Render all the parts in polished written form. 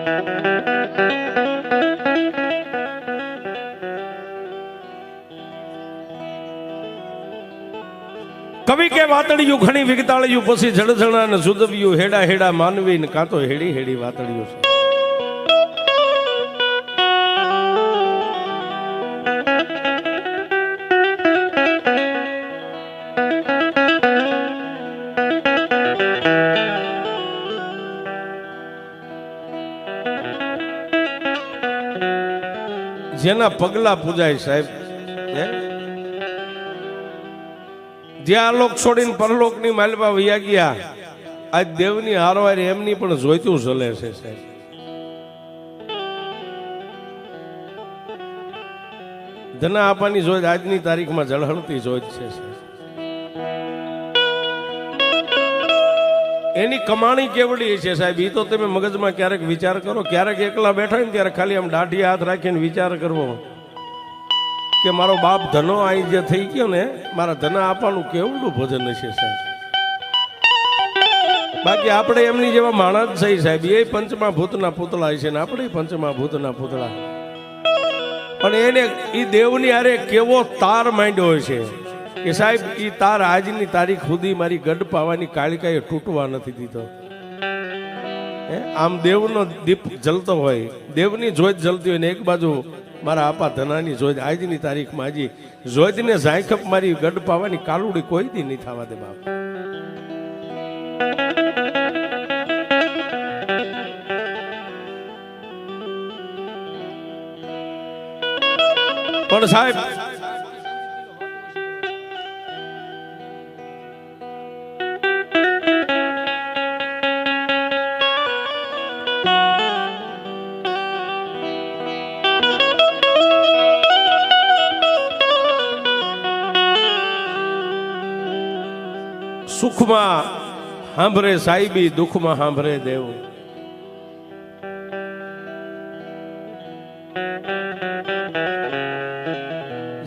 કવિ કે વાતળિયું ઘણી વિગતાળિયું પછી જળઝણા ને સુદવ્યું હેડા હેડા માનવી ને કાં તો હેડી હેડી વાતળિયું છે. જેના પગલા પૂજાય સાહેબ, જ્યાં લોક છોડીને પરલોક ની માલપા વૈયા ગયા, આજ દેવની હારવારી એમની પણ જોઈતું ચલે છે સાહેબ. ધના આપવાની જોઈ આજની તારીખમાં ઝળહળતી જોઈ છે. એની કમાણી કેવડી છે સાહેબ, એ તો તમે મગજમાં ક્યારેક વિચાર કરો. ક્યારેક એકલા બેઠા ને ત્યારે ખાલી આમ દાઢી હાથ રાખીને વિચાર કરવો કે મારો બાપ ધનો અહીં જે થઈ ગયો ને, મારા ધના આપવાનું કેવડું ભજન હશે સાહેબ. બાકી આપણે એમની જેવા માણસ છે સાહેબ, એ પંચમા ભૂતના પૂતળા છે ને આપણે પંચમા ભૂતના પૂતળા. પણ એને એ દેવની આરે કેવો તાર માંડ્યો હોય છે કે સાહેબ, એ તાર આજની તારીખ સુધી મારી ગઢ પાવાની કાળિકાએ તૂટવા નથી દીધો. આમ દેવનો દીપ જલતો હોય, દેવની જોત જલતી હોય ને એક બાજુ મારા આપા ધનાની જોત આજની તારીખમાં હજી જોતને ઝાંખપ મારી ગઢ પાવાની કાલુડી કોઈ દી નહીં થવા દે બાપ. પણ સાહેબ સુખમાં સાંભળે સાહેબી, દુઃખમાં સાંભળે દેવ.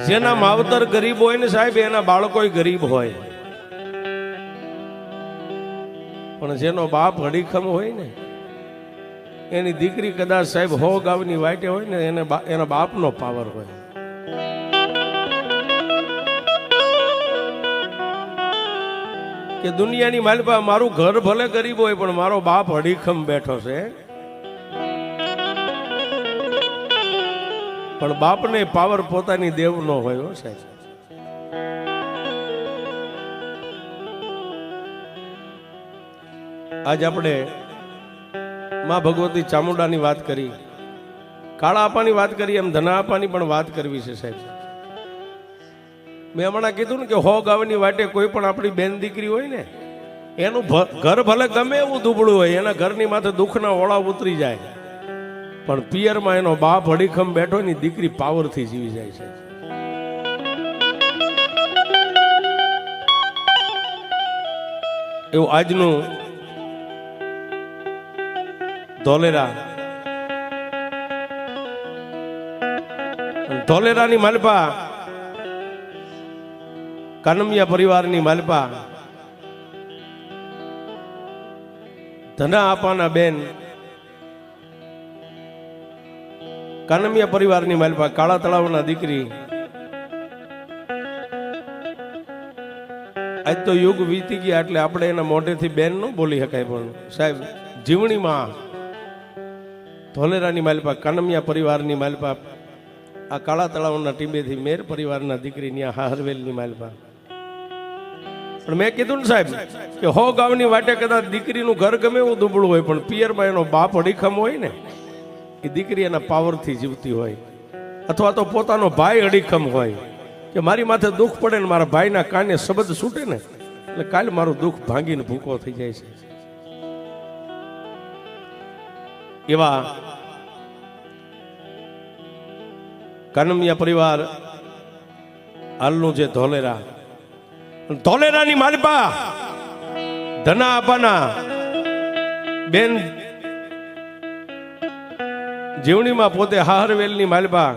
જેના માવતર ગરીબ હોય ને સાહેબ, એના બાળકો ગરીબ હોય. પણ જેનો બાપ હડીખમ હોય ને, એની દીકરી કદાચ સાહેબ 100 ગાવની વાટે હોય ને, એના બાપનો પાવર હોય. કે દુનિયાની માલપા મારું ઘર ભલે ગરીબ હોય પણ મારો બાપ હડીખમ બેઠો છે. પણ બાપને પાવર પોતાની દેવ નો હોય સાહેબ. આજ આપણે માં ભગવતી ચામુંડાની વાત કરી, કાળા આપાની વાત કરી, એમ ધના આપાની પણ વાત કરવી છે સાહેબ. મેં હમણાં કીધું ને કે 100 ગાવની વાટે કોઈ પણ આપણી બેન દીકરી હોય ને, એનું ઘર ભલે ગમે એવું દુબળું હોય, એના ઘરની માથે દુઃખના ઓળા ઉતરી જાય, પણ પિયરમાં એનો બાપ હડીખમ બેઠો ની દીકરી પાવરથી જીવી જાય છે. એવું આજનું ધોલેરાની માલપા, કાનમિયા પરિવારની માલપા, ધના આપાના બેન, કાનમિયા પરિવારની માલપા, કાળા તળાવના દીકરી. આજ તો યુગ વીતી ગયા એટલે આપણે એના મોઢેથી બેન ન બોલી શકાય, પણ સાહેબ જીવણીમાં ધોલેરાની માલપા, કાનમિયા પરિવારની માલપા, આ કાળા તળાવના ટીંબેથી મેર પરિવારના દીકરી ની હાહરવેલની માલપા. પણ મેં કીધું ને સાહેબ કે 100 ગાવની વાટે કદાચ દીકરીનું ઘર ગમે એવું દુબળું હોય, પણ પિયરમાં એનો બાપ અડીખમ હોય ને, એ દીકરી એના પાવરથી જીવતી હોય. અથવા તો પોતાનો ભાઈ અડીખમ હોય કે મારી માથે દુઃખ પડે ને મારા ભાઈના કાને શબ્દ છૂટે ને, એટલે કાલે મારું દુઃખ ભાંગીને ભૂકો થઈ જાય છે. એવા કાનમિયા પરિવાર હાલનું જે ધોલેરાની માલપા, ધના આપાના બેન જીવણીમાં પોતે હાહરવેલની માલપા,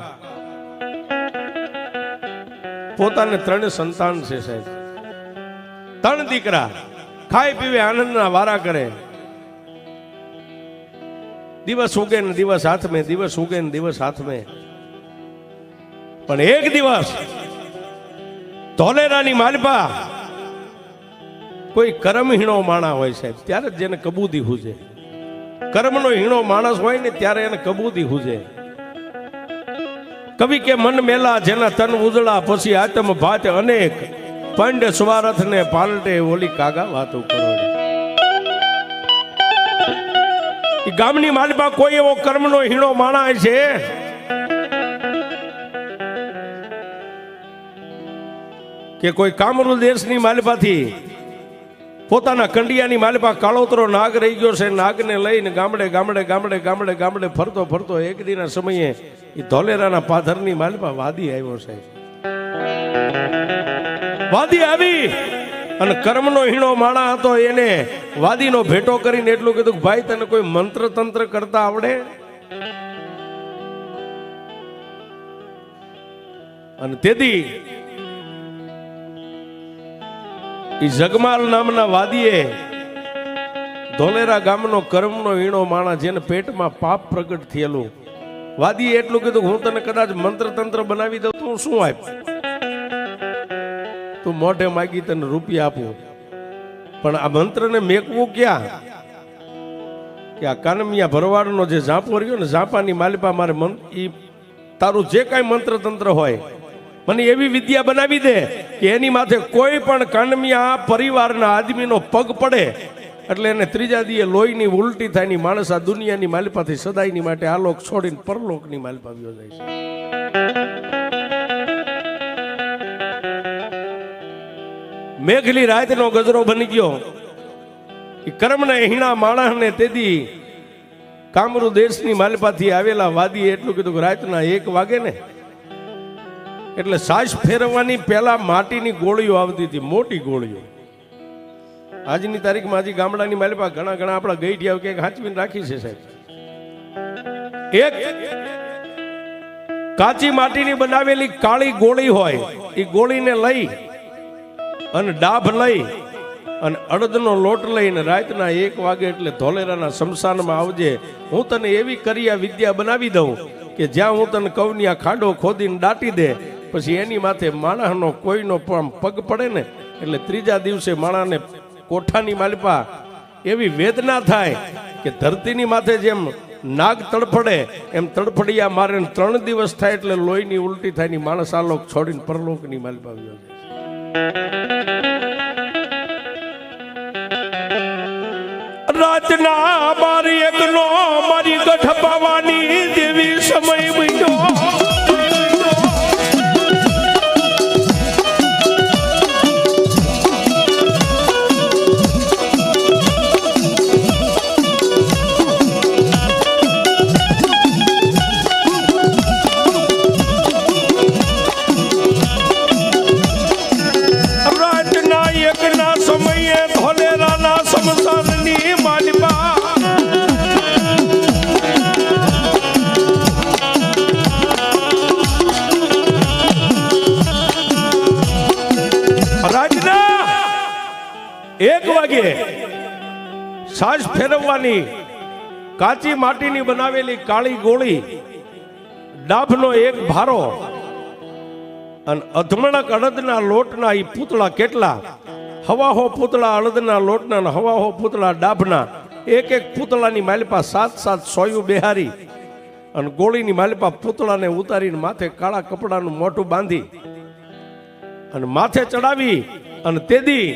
પોતાને 3 સંતાન છે સાહેબ. 3 દીકરા, ખાઈ પીવે આનંદના વારા કરે. દિવસ ઉગે ને દિવસ હાથ મેં, દિવસ ઉગે ને દિવસ હાથ મેં. પણ એક દિવસ ધોલેરાની માલપા કોઈ કર્મ હીણો માણા હોય સાહેબ, ત્યારે જ જેને કબૂદી હુજે. કર્મનો હીણો માણસ હોય ને ત્યારે એને કબૂદી હુજે. કવિ કે મન મેલા જેના તન ઉજળા, પછી આતમ ભાત અનેક, પંડ સ્વાર્થ ને પાલટે ઓલી કાગા વાતો કરોડે. ગામની માલપા કોઈ એવો કર્મનો હીણો માણા છે કે કોઈ કામરૂ દેશની માલપાથી પોતાના કંડિયાની માલપા કાળોતરો નાગ રહી ગયો છે. નાગને લઈને ગામડે ગામડે ગામડે ગામડે ગામડે ફરતો ફરતો એક દીના સમયે એ ધોલેરાના પાથરની માલપા વાદી આવ્યો છે. વાદી આવી અને કર્મનો હીણો માણા હતો. એને વાદીનો ભેટો કરીને એટલું કીધું કે ભાઈ તને કોઈ મંત્ર તંત્ર કરતા આવડે? અને તેથી જગમાલ નામના વાદીએ ધોલેરા ગામનો કર્મનો હીણો માણા, જેને પેટમાં પાપ પ્રગટ થયેલું, વાદીએ એટલું કીધું હું તને કદાચ મંત્ર તંત્ર બનાવી દઉં તું શું આપ? તું મોઢે માગી તને રૂપિયા આપું, પણ આ મંત્રને મેકવું ક્યાં? કે આ કાનમિયા ભરવાડનો જે ઝાંપો રહ્યો ને, ઝાંપાની માલિપા મારે તારું જે કાંઈ મંત્ર તંત્ર હોય મને એવી વિદ્યા બનાવી દે કે એની માથે કોઈ પણ કાનમિયા પરિવારના આદમીનો પગ પડે એટલે એને ત્રીજા દીએ લોહીની ઉલટી થાય ની માણસ આ દુનિયાની માલિપાથી સદાયની માટે આ લોક છોડીને પરલોકની માલિપા વ્યો જાય છે. મેઘલી રાતનો ગજરો બની ગયો. એ કર્મને હીણા માણસને તેથી કામરૂ દેશની માલિપાથી આવેલા વાદીએ એટલું કીધું કે રાતના 1 વાગે ને એટલે સાસ ફેરવવાની પહેલા માટીની ગોળીઓ આવતી હતી, મોટી ગોળીઓ. આજની તારીખમાં હજી ગામડાની માલિપા ઘણા ઘણા આપણા ગઈઢિયા કે હાંચવીને રાખી છે સાહેબ. એક કાચી માટીની બનાવેલી કાળી ગોળી હોય, એ ગોળીને લઈ અને ડાભ લઈ અને અડદનો લોટ લઈને રાતના 1 વાગે એટલે ધોલેરાના શમશાનમાં આવજે. હું તને એવી કરિયા વિદ્યા બનાવી દઉં કે જ્યાં હું તને કવની આ ખાડો ખોદીને દાટી દે, પછી એની માથે માણસનો કોઈનો પણ પગ પડે ને એટલે ત્રીજા દિવસે માણસને કોઠાની માલિપા એવી વેદના થાય કે ધરતીની માથે જેમ નાગ તડફડે એમ તડફડિયા મારે 3 દિવસ થાય એટલે લોહીની ઉલટી થાય ની માણસ આ લોક છોડીને પરલોકની માલિપા આવ્યો છે. રાતના 12-1 મારી ગઠ પાવાની દેવી સમય બન્યો. સાજ ફેરવવાની કાચી માટીની બનાવેલી કાળી ગોળી, ડાભનો 1 ભારો અને અધમણક અડદના લોટના ઈ પૂતળા કેટલા, હવાહો પૂતળા અડદના લોટના અને હવાહો પૂતળા ડાભના, 1-1 પૂતળાની માલિપા 7-7 સોયું બેહારી અને ગોળીની માલિપા પૂતળાને ઉતારીને માથે કાળા કપડાનું મોઢું બાંધી અને માથે ચડાવી અને તેદી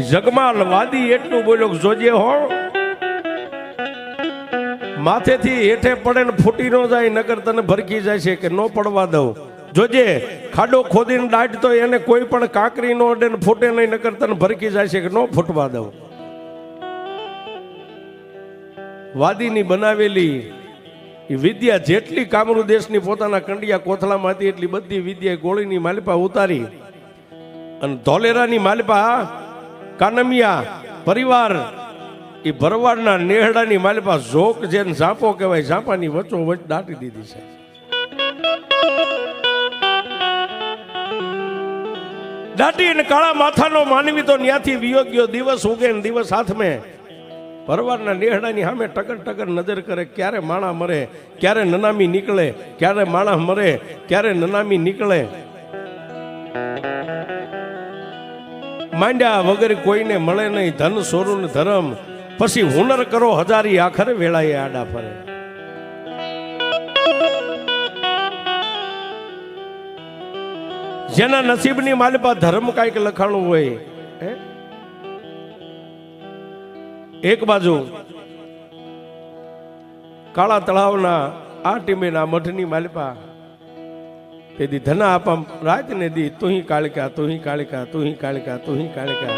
જગમાલ વાદી એટલું બોલ્યો કે જોજે હો, માથેથી હેઠે પડે ને ફૂટી ન જાય, નકર તને ભરકી જાય છે કે ન પડવા દઉં. જોજે ખાડો ખોદીને દાટ તો એને કોઈ પણ કાંકરી નો અડે ને ફૂટે નહીં, નકર તને ભરકી જાય છે કે ન ફૂટવા દઉં. વાદીની બનાવેલી એ વિદ્યા જેટલી કામરૂ દેશની પોતાના કંડિયા કોથળામાં હતી એટલી બધી વિદ્યા ગોળીની માલિપા ઉતારી અને ધોલેરાની માલિપા કાનમિયા પરિવાર એ ભરવાડના નેહડાની માલિપા ઝોક જેને ઝાંપો કહેવાય, ઝાંપાની વચ્ચો વચ્ચ દાટી દીધી છે. દાટી અને કાળા માથાનો માનવી તો ન્યાથી વિયો ગયો. દિવસ ઉગે ને દિવસ હાથ મેં પરવારના નેહડાની સામે ટકર ટકર નજર કરે, ક્યારે માણા મરે, ક્યારે નનામી નીકળે, ક્યારે માણા મરે, ક્યારે નનામી નીકળે. માંડ્યા વગર કોઈને મળે નહીં, ધન સોરું ધરમ, પછી હુનર કરો હજારી, આખરે વેળાએ આડા ફરે. જેના નસીબની માલિપા ધર્મ કાંઈક લખાણું હોય, એક બાજુ કાળા તળાવના આ ટીમેના મઠની માલિપા તેથી ધના આપા રાત ને દી તુહી કાળિકા, તુહી કાળિકા, તુહી કાળિકા, તુહી કાળિકા.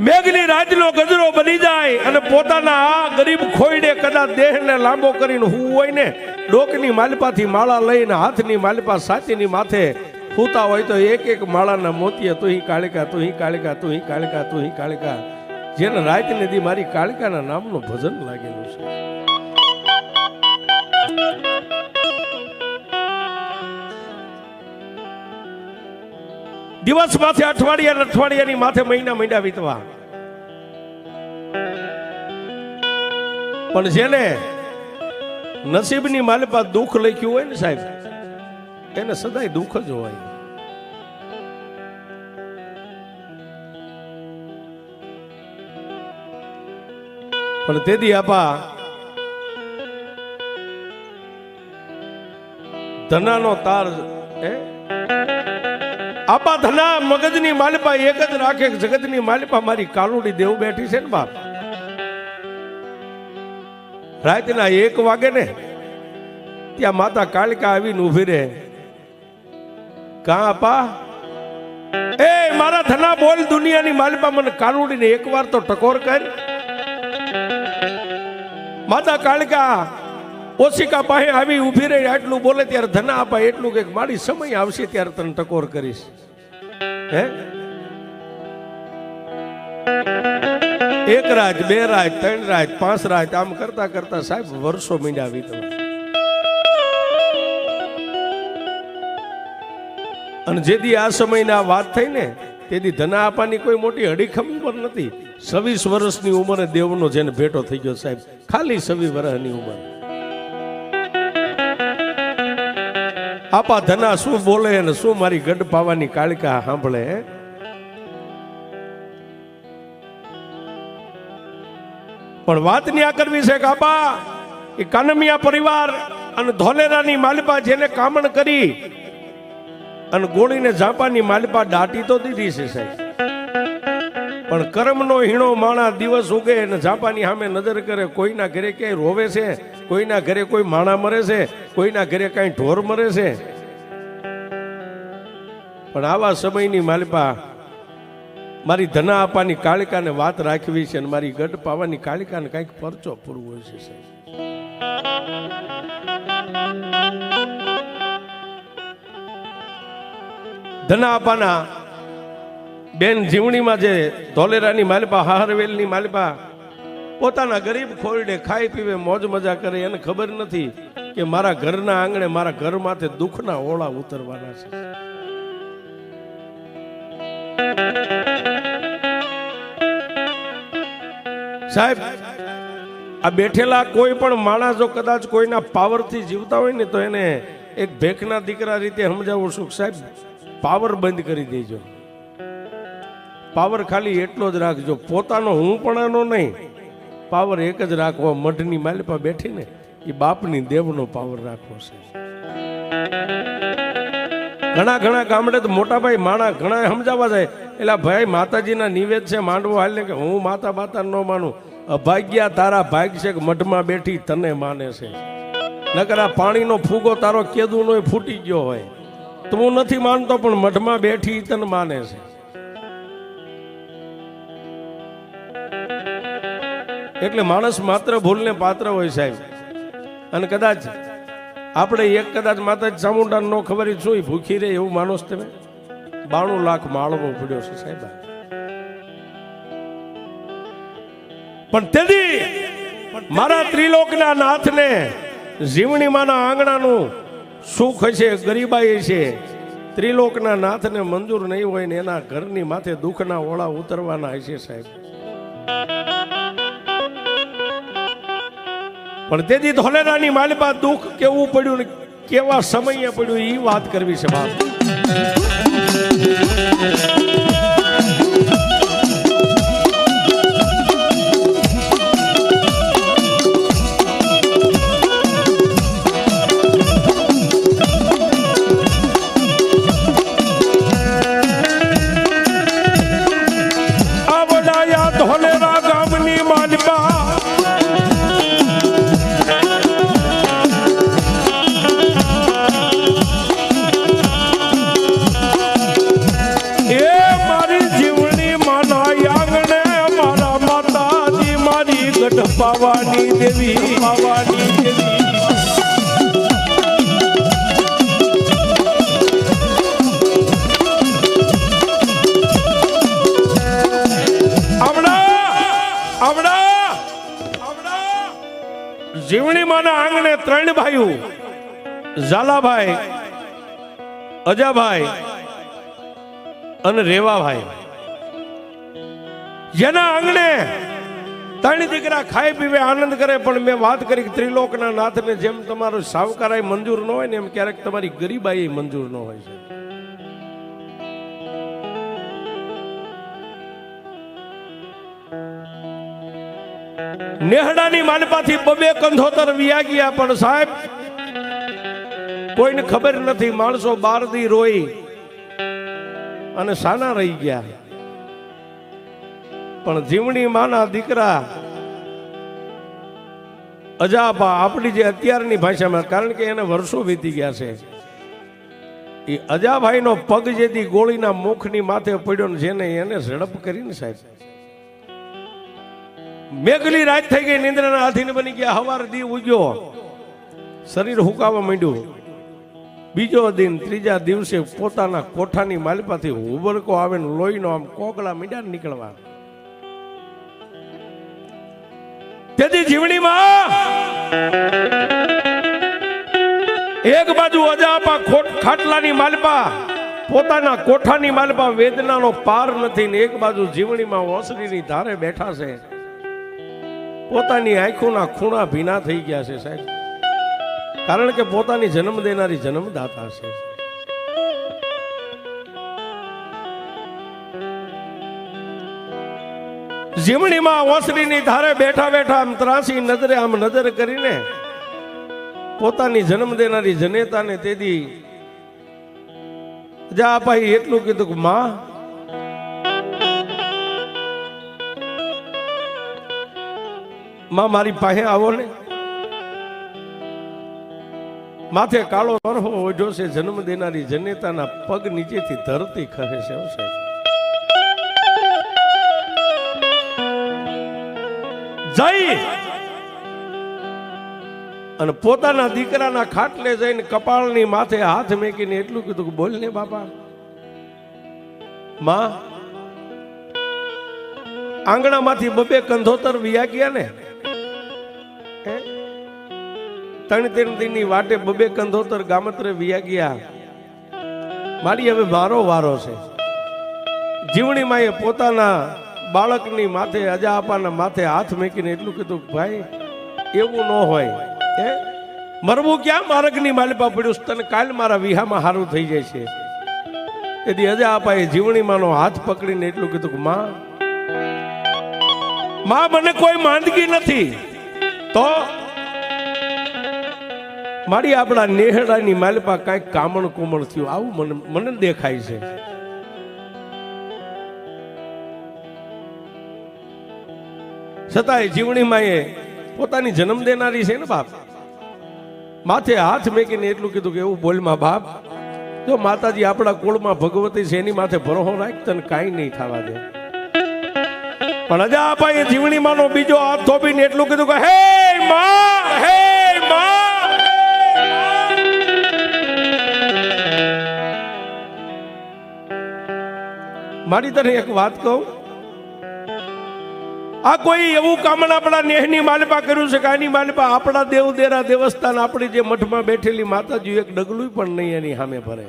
મેઘની રાતનો ગજરો બની જાય અને પોતાના આ ગરીબ ખોઈડે કદાચ દેહને લાંબો કરીને હું હોય ને, ડોકની માલિપાથી માળા લઈને હાથની માલિપા સાચીની માથે ફૂતા હોય તો એક એક માળાના મોતીએ તુહી કાળિકા, તુહી કાળિકા, તુહી કાળિકા, તુહી કાળિકા. જેને રાત નદી મારી કાળિકાના નામનું ભજન લાગેલું છે. દિવસ માથે અઠવાડિયા, અઠવાડિયાની માથે મહિના મહિના વીતવા, પણ જેને નસીબની માલિપા દુઃખ લખ્યું હોય ને સાહેબ, એને સદાય દુઃખ જ હોય. પણ તેથી આપા ધનાનો તાર આપા ધના મગજની માલિપા એક જ રાખે, જગતની માલિપા મારી કાલુડી દેવ બેઠી છે ને બાપ. રાતના 1 વાગે ને ત્યાં માતા કાળિકા આવીને ઉભી રહે. કા આપા, એ મારા ધના બોલ, દુનિયાની માલિપા મને કાલુડીને એકવાર તો ટકોર કર. માતા કાળિકા ઓશિકા પાસે આવી ઉભી રહી, આટલું બોલે ત્યારે ધના આપા એટલું કે મારી સમય આવશે ત્યારે તને ટકોર કરીશ. હે 1 રાત, 2 રાત, 3 રાત, 5 રાત, આમ કરતા કરતા સાહેબ વર્ષો મીંડ્યા વીતવા. અને જેથી આ સમયની વાત થઈ ને, તેથી ધના આપાની કોઈ મોટી અડીખમ ઉંમર નથી. 26 વર્ષની ઉંમરે દેવનો જેને ભેટો થઈ ગયો સાહેબ, ખાલી 26 વર્ષની ઉંમર. આપા ધના શું બોલે અને શું મારી ગઢ પાવાની કાળિકા સાંભળે. પણ વાત ન્યા કરવી છે કે આપા એ કાનમિયા પરિવાર અને ધોલેરાની માલિપા જેને કામણ કરી અને ગોળીને ઝાંપાની માલિપા દાટી તો દીધી છે સાહેબ, પણ કર્મનો હીણો માણા દિવસ ઉગે અને ઝાંપાની સામે નજર કરે. કોઈના ઘરે ક્યાંય રોવે છે, કોઈના ઘરે કોઈ માણા મરે છે, કોઈના ઘરે કાંઈ ઢોર મરે છે. પણ આવા સમયની માલિપા મારી ધના આપાની કાળિકાને વાત રાખવી છે અને મારી ગઢ પાવાની કાળિકાને કંઈક પરચો પૂરવો છે સાહેબ. ધના આપાના બેન જીવણીમાં જે ધોલેરાની માલિપા, હાહરવેલની માલિપા પોતાના ગરીબ ખોરડે ખાઈ પીવે, મોજ મજા કરે. એને ખબર નથી કે મારા ઘરના આંગણે, મારા ઘર માથે દુઃખના ઓળા ઉતરવાના છે. સાહેબ આ બેઠેલા કોઈ પણ માણસ જો કદાચ કોઈના પાવરથી જીવતા હોય ને તો એને એક ભેખના દીકરા રીતે સમજાવું છું, સાહેબ પાવર બંધ કરી દેજો. પાવર ખાલી એટલો જ રાખજો, પોતાનો હું પણ નહીં. પાવર એક જ રાખવો. મઢની માલિપા બેઠી ને એ બાપની દેવનો પાવર રાખવો છે. ઘણા ગામડે તો મોટા ભાઈ માણા ઘણા સમજાવવા જાય, એટલે ભાઈ માતાજીના નિવેદ છે, માંડવો હાલ ને કે હું માતા બાતા ન માનું. અભાગ્યા તારા ભાગ છે કે મઢમાં બેઠી તને માને છે. નકર આ પાણીનો ફૂગો તારો કેદું નો ફૂટી ગયો હોય તો હું નથી માનતો, પણ મઢમાં બેઠી તને માને છે. એટલે માણસ માત્ર ભૂલને પાત્ર હોય સાહેબ. અને કદાચ આપણે કદાચ માતાજી ચામુંડા નો ખબર શું ભૂખી રહે એવું માણસ તમે 92 લાખ માળવો પડ્યો છે સાહેબ. પણ તેથી મારા ત્રિલોકના નાથને જીવણીમાંના આંગણાનું સુખ હશે, ગરીબાઈ છે, ત્રિલોકના નાથને મંજૂર નહીં હોય ને એના ઘરની માથે દુઃખના ઓળા ઉતરવાના હશે સાહેબ. પણ તેથી ધોલેરાની માલિપા દુઃખ કેવું પડ્યું ને કેવા સમયે પડ્યું એ વાત કરવી છે બાપ. પાવાની દેવી પાવાની દેવી જીવણી માના આંગણે 3 ભાઈઓ ઝાલાભાઈ, અજાભાઈ અને રેવાભાઈ, જેના આંગણે 3 દીકરા ખાઈ પીવે આનંદ કરે. પણ મેં વાત કરી કે ત્રિલોકના નાથને જેમ તમારો સાવકારાય મંજૂર ન હોય ને એમ ક્યારેક તમારી ગરીબાઈ મંજૂર ન હોય છે. નેહડાની માલપાથી 2 કંધોતર વિયા ગયા પણ સાહેબ કોઈને ખબર નથી. માણસો 12 દી રોઈ અને સાના રહી ગયા. પણ જીવણી માના દીકરા અજાપા, આપણી જે અત્યારની ભાષામાં, કારણ કે એને વર્ષો વીતી ગયા છે, એ અજાભાઈનો પગ જેથી ગોળીના મુખની માથે પડ્યો ને જેને એને ઝડપ કરીને સાહેબ મેઘલી રાત થઈ ગઈ, નિંદ્રાના આધીન બની ગયા. હવાર દી ઉગ્યો, શરીર હુકાવા માંડ્યું. બીજો દિન, ત્રીજા દિવસે પોતાના કોઠાની માલિપાથી ઉબરકો આવે ને લોહીનો આમ કોગળા મીંડા નીકળવા. તેથી જીવણીમાં એક બાજુ અજાપા ખાટલાની માલપા, પોતાના કોઠાની માલપા વેદનાનો પાર નથી, ને એક બાજુ જીવણીમાં ઓસરીની ધારે બેઠા છે. પોતાની આંખોના ખૂણા ભીના થઈ ગયા છે સાહેબ, કારણ કે પોતાની જન્મ દેનારી જન્મદાતા છે. જીવણીમાં ઓસરીની ધારે બેઠા બેઠા આમ ત્રાસી નજરે આમ નજર કરીને પોતાની જન્મ દેનારી જનેતાને તેથી જા ભાઈ એટલું કીધું કે માં, મારી પાસે આવો ને. માથે કાળો તરહો ઓઢ્યો છે, જન્મ દેનારી જનેતાના પગ નીચેથી ધરતી ખરે છે સાહેબ. જઈ અને પોતાના દીકરાના ખાટલે જઈને કપાળની માથે હાથ મેકીને એટલું કીધું કે બોલ ને બાપા. માં આંગણામાંથી 2 કંધોતર વિયા ગયા ને, 3 દિનની વાટે 2 કંધોતર ગામત્રે વિયા ગયા. મારી હવે મારો વારો છે. જીવણી માએ પોતાના બાળકની માથે, અજાપાના માથે હાથ મેકીને એટલું કીધું ભાઈ એવું ન હોય, મરવું ક્યાં માર્ગની માલિપા પડ્યું, તને કાલ મારા વિહામાં હારું થઈ જાય છે. તેથી અજાપાએ જીવણીમાંનો હાથ પકડીને એટલું કીધું કે માં, મને કોઈ માંદગી નથી, તો મારી આપણા નેહડાની માલિપા કાંઈક કામણ કુમણ થયું આવું મને દેખાય છે. છતાંય જીવણી માએ પોતાની જન્મ દેનારી છે ને બાપ, માથે હાથ મેકીને એટલું કીધું કે એવું બોલમાં બાપ, જો માતાજી આપણા કુળમાં ભગવતી છે એની માથે ભરોસો રાખ, તને કાંઈ નહીં થવા દે. પણ અજાપાએ જીવણી માનો બીજો હાથ થોપીને એટલું કીધું કે હે માં, હે માં, મારી તને એક વાત કહું, આ કોઈ એવું કામણ આપણા નેહની માલિપા કર્યું છે કે આની માલિપા આપણા દેવદેરા દેવસ્થાન, આપણી જે મઠમાં બેઠેલી માતાજી એક ડગલું પણ નહીં એની સામે ભરે.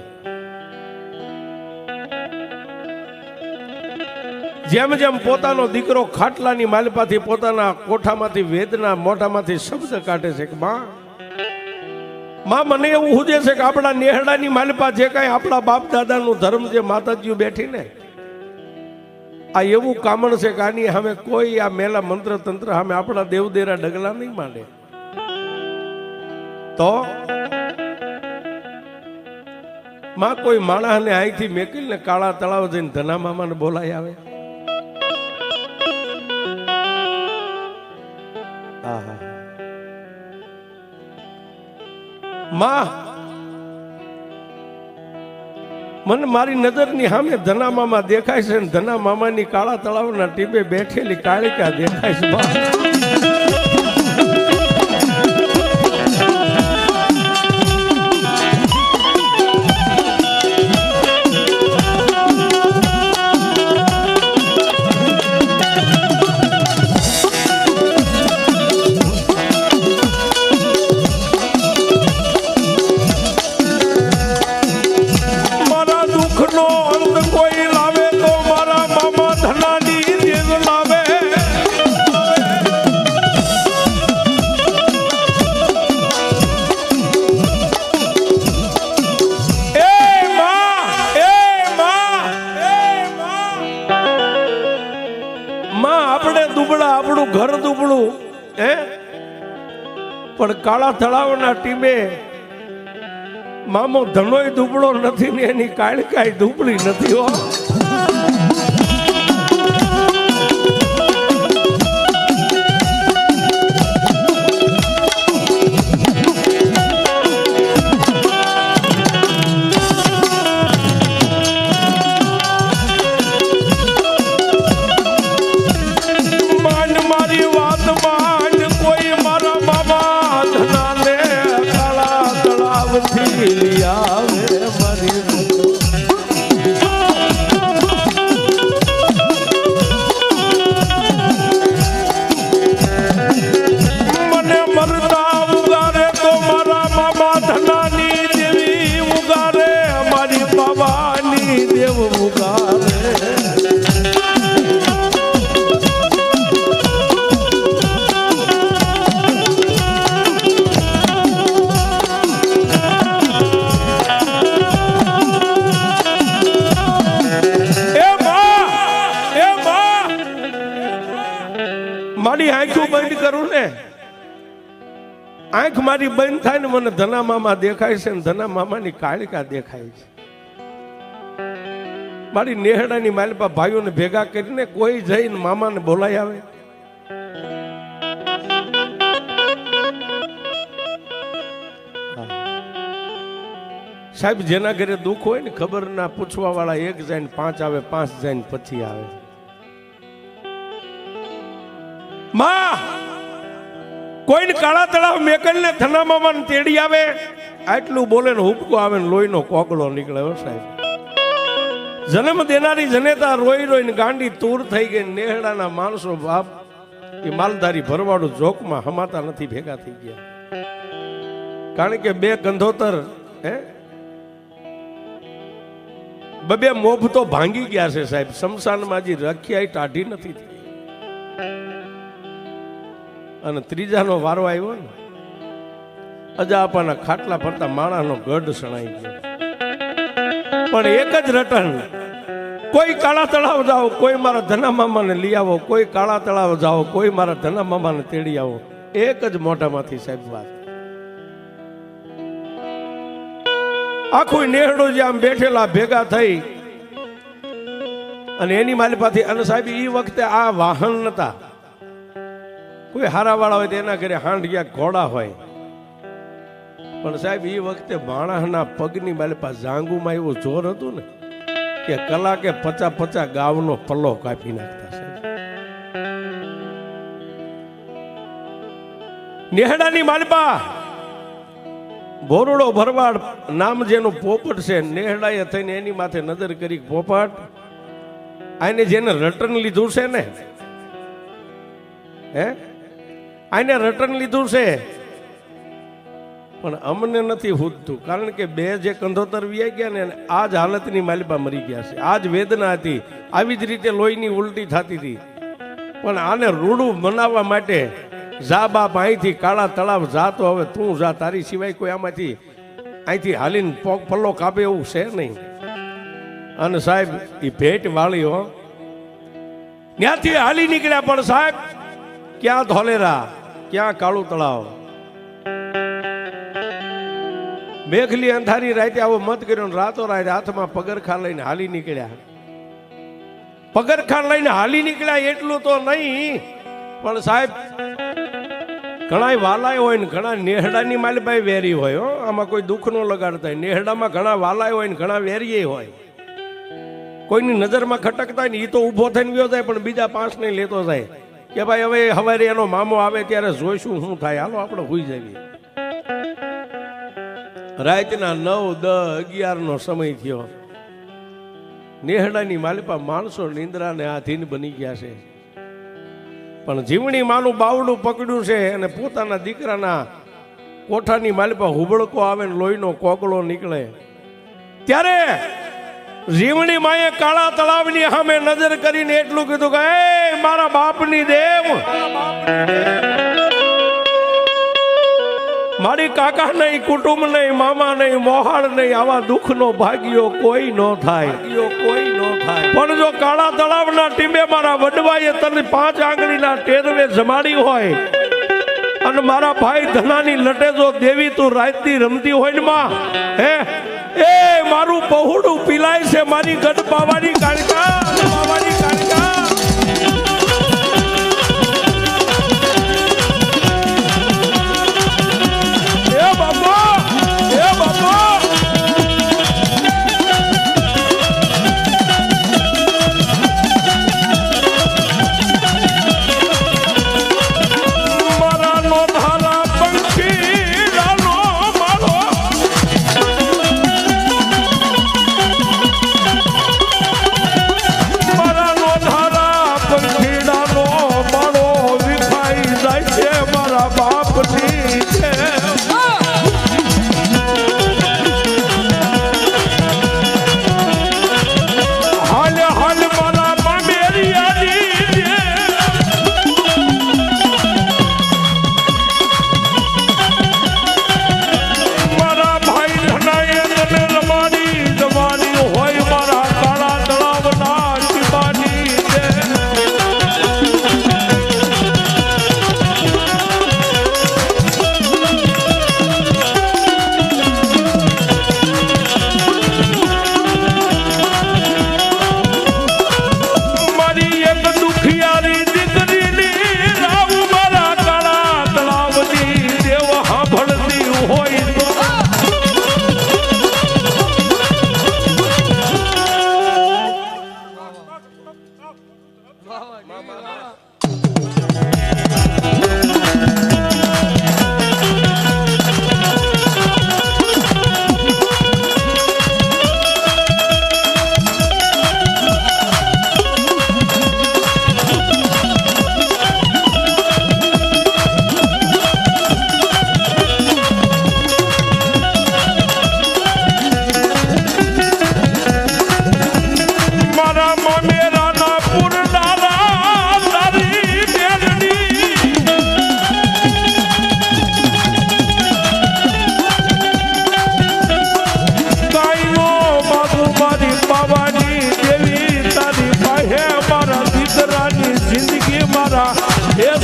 જેમ જેમ પોતાનો દીકરો ખાટલાની માલપાથી પોતાના કોઠામાંથી વેદના મોઢામાંથી શબ્દ કાઢે છે કે માં મને એવું હુજે છે કે આપણા નેહડાની માલપા જે કાંઈ આપણા બાપ દાદાનું ધર્મ જે માતાજીઓ બેઠીને આ એવું કામણ છે કે આની સામે કોઈ આ મેલા મંત્ર તંત્ર સામે આપણા દેવદેરા ડગલા નહીં માંડે. તો માં કોઈ માણસને અહીંથી મેકીને કાળા તળાવ જઈને ધના મામાને બોલાય આવે. માં મને મારી નજરની સામે ધના મામા દેખાય છે, ધના મામાની કાળા તળાવના ટીબે બેઠેલી કાળિકા દેખાય છે. આપણું ઘર દુબળું હે પણ કાળા તળાવના ટીમે મામો ધનોય દુબળો નથી ને એની કાળકાઈ દુબળી નથી હો. મારી આંખો બંધ કરું ને, આંખ મારી બંધ થાય ને મને ધના મામા દેખાય છે ને ધના મામાની કાળિકા દેખાય છે. મારી નેહડાની માલપા ભાઈઓને ભેગા કરીને કોઈ જઈને મામાને બોલાય આવે. સાહેબ જેના ઘરે દુઃખ હોય ને ખબર ના પૂછવા વાળા એક જાય ને 5 આવે, 5 જાય ને પછી આવે. માં કોઈને કાળા તળાવ મેકલને ધના મામાને તેડી આવે આટલું બોલે ને હુબકો આવે ને લોહીનો કોકડો નીકળે. સાહેબ જન્મ દેનારી જનેતા રોઈ રોઈને ગાંડી તૂર થઈ ગઈ. નેહડાના માણસો બાપ એ માલધારી ભરવાડું જોકમાં હમાતા નથી ભેગા થઈ ગયા. કારણ કે 2 ગંધોતર હે બબે મોભ તો ભાંગી ગયા છે સાહેબ. શમશાનમાં હજી રખિયાઈ ટાઢી નથી થઈ અને ત્રીજાનો વારો આવ્યો ને અજાપાના ખાટલા ફરતા માણાનો ગઢ સણાઈ ગયો. પણ એક જ રટણ, કોઈ કાળા તળાવ જાઓ, કોઈ મારા ધના મામાને લઈ આવો, કોઈ કાળા તળાવ જાઓ, કોઈ મારા ધના મામાને તેડી આવો. એક જ મોઢામાંથી સાહેબ વાત. આખું નેહડો જે આમ બેઠેલા ભેગા થઈ અને એની માલિપાથી. અને સાહેબ એ વખતે આ વાહન નતા. કોઈ હારા વાળા હોય તો એના ઘરે હાંડિયા ઘોડા હોય, પણ સાહેબ એ વખતે માણસના પગની માલિપા જાંગુમાં એવું જોર હતું ને કે કલાકે 50 ગાવનો પલ્લો કાપી નાખતા. સાહેબ નેહડાની માલિપા ભોરડો ભરવાડ નામ જેનું પોપટ છે, નેહડાએ થઈને એની માથે નજર કરી. પોપટ આને જેને રટન લીધું છે ને, હે આને રટન લીધું છે પણ અમને નથી હૂદતું, કારણ કે બે જે કંધોતર વ્યાઈ ગયા ને આ જ હાલતની માલિપા મરી ગયા છે. આ જ વેદના હતી, આવી જ રીતે લોહીની ઉલટી થતી હતી. પણ આને રૂડું બનાવવા માટે જા બાપ અહીંથી કાળા તળાવ જા, તો હવે તું જા, તારી સિવાય કોઈ આમાંથી અહીંથી હાલીને પલ્લો કાપે એવું છે નહીં. અને સાહેબ એ ભેટ વાળી હો, ત્યાંથી હાલી નીકળ્યા. પણ સાહેબ ક્યાં ધોલેરા, ક્યાં કાળું તળાવ. મેઘલી અંધારી રાતે આવો મત કર્યો, રાતો રાત હાથમાં પગરખા લઈને હાલી નીકળ્યા. પગરખા લઈને હાલી નીકળ્યા એટલું તો નહીં, પણ સાહેબ ઘણા વાલાય હોય ને ઘણા નેહડાની માલબાઈ વેરી હોય. હો, આમાં કોઈ દુઃખ નો લગાડતા. નેહડામાં ઘણા વાલાય હોય ને ઘણા વેરીએ હોય. કોઈની નજરમાં ખટકતા હોય ને એ તો ઊભો થઈને ગયો જાય, પણ બીજા 5 ને લેતો જાય કે ભાઈ હવે હવારે એનો મામો આવે ત્યારે જોઈશું શું થાય, હાલો આપણે હુઈ જઈએ. રાતના 9, 10, 11 નો સમય થયો. નેહડાની માલિપા માણસો નિંદ્રાને આધીન બની ગયા છે. પણ જીવણી માનું બાવડું પકડ્યું છે અને પોતાના દીકરાના કોઠાની માલિપા હુબળકો આવે ને લોહીનો કોગળો નીકળે. ત્યારે જીવણી માએ કાળા તળાવની સામે નજર કરીને એટલું કીધું કે એ મારા બાપની દેવ, મારી કાકા નહીં, કુટુંબ નહીં, મામા નહીં, મોહાળ નહીં, આવા દુઃખનો ભાગ્યો કોઈ ન થાય, કોઈ ન થાય. પણ જો કાળા તળાવના ટીમે મારા વડવાએ તને 5 આંગળીના ટેરવે જમાડી હોય અને મારા ભાઈ ધનાની લટે જો દેવી તું રાતની રમતી હોય ને માં, હે એ મારું પહોળું પીલાય છે, મારી ગઢ બાવાની કાળકા, બાવાની કાળકા.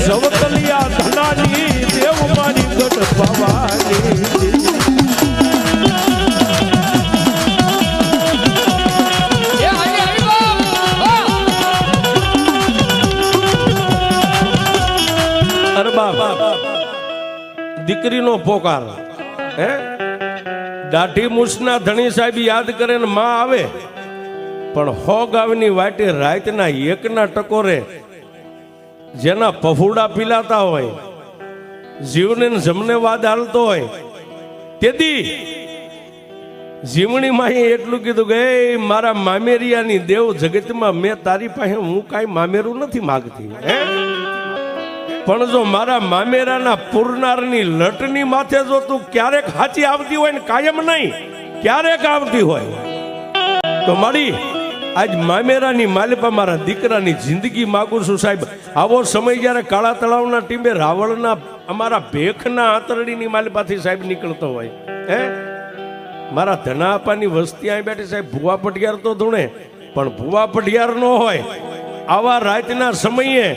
સવતલિયા ધનાની દેવ મારી ગઢ ભવાની. દીકરીનો પોકાર, હે દાઢી મૂછના ધણી સાહેબ યાદ કરે ને માં આવે, પણ 100 ગાવની વાટે રાતના 1ના ટકોરે જેના પફુડા પીલાતા હોય, જીવને જમને વાદ હાલતો હોય, તેથી જીવણી માં એટલું કીધું કે મારા મામેરિયાની દેવ જગતમાં મેં તારી પાસે હું કાંઈ મામેરું નથી માગતી, હે પણ જો મારા મામેરાના પૂરનારની લટની માથે જો તું ક્યારેક હાચી આવતી હોય ને કાયમ નહીં ક્યારેક આવતી હોય તો મારી આજ મામેરાની માલિપા મારા દીકરાની જિંદગી માગું છું સાહેબ. આવો સમય જ્યારે કાળા તળાવના ટીમે રાવળના અમારા ભેખના આંતરડીની માલિપાથી સાહેબ નીકળતો હોય હે મારા ધનાપાની વસ્તી અહીં બેઠી સાહેબ. ભુવા પટિયાર તો ધૂણે પણ ભુવા પટિયાર ન હોય આવા રાતના સમયે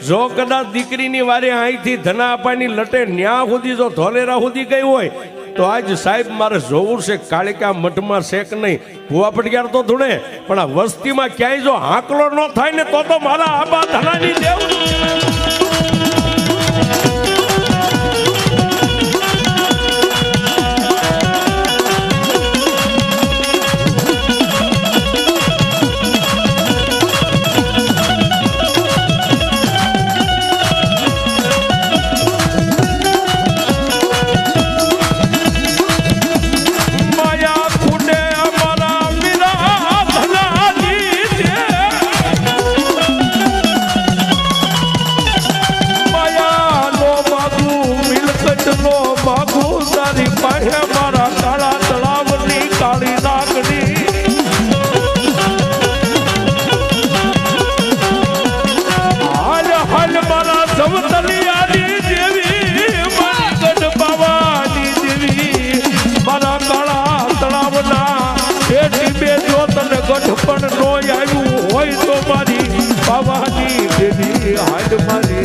જો કદાચ દીકરીની વારે અહીંથી ધનાપાની લટે ન્યા સુધી જો ધોલેરા સુધી ગઈ હોય તો આજ સાહેબ મારે જોવું છે કાળિકા મઠમાં શેક નહીં. ભુવા પટિયાર તો ધૂણે પણ આ વસ્તીમાં ક્યાંય જો હાકલો ન થાય ને તો મારા આબા ધનાની દેવ પણ નો આવ્યું હોય તો મારી પાવાની દેવી હાડ મારી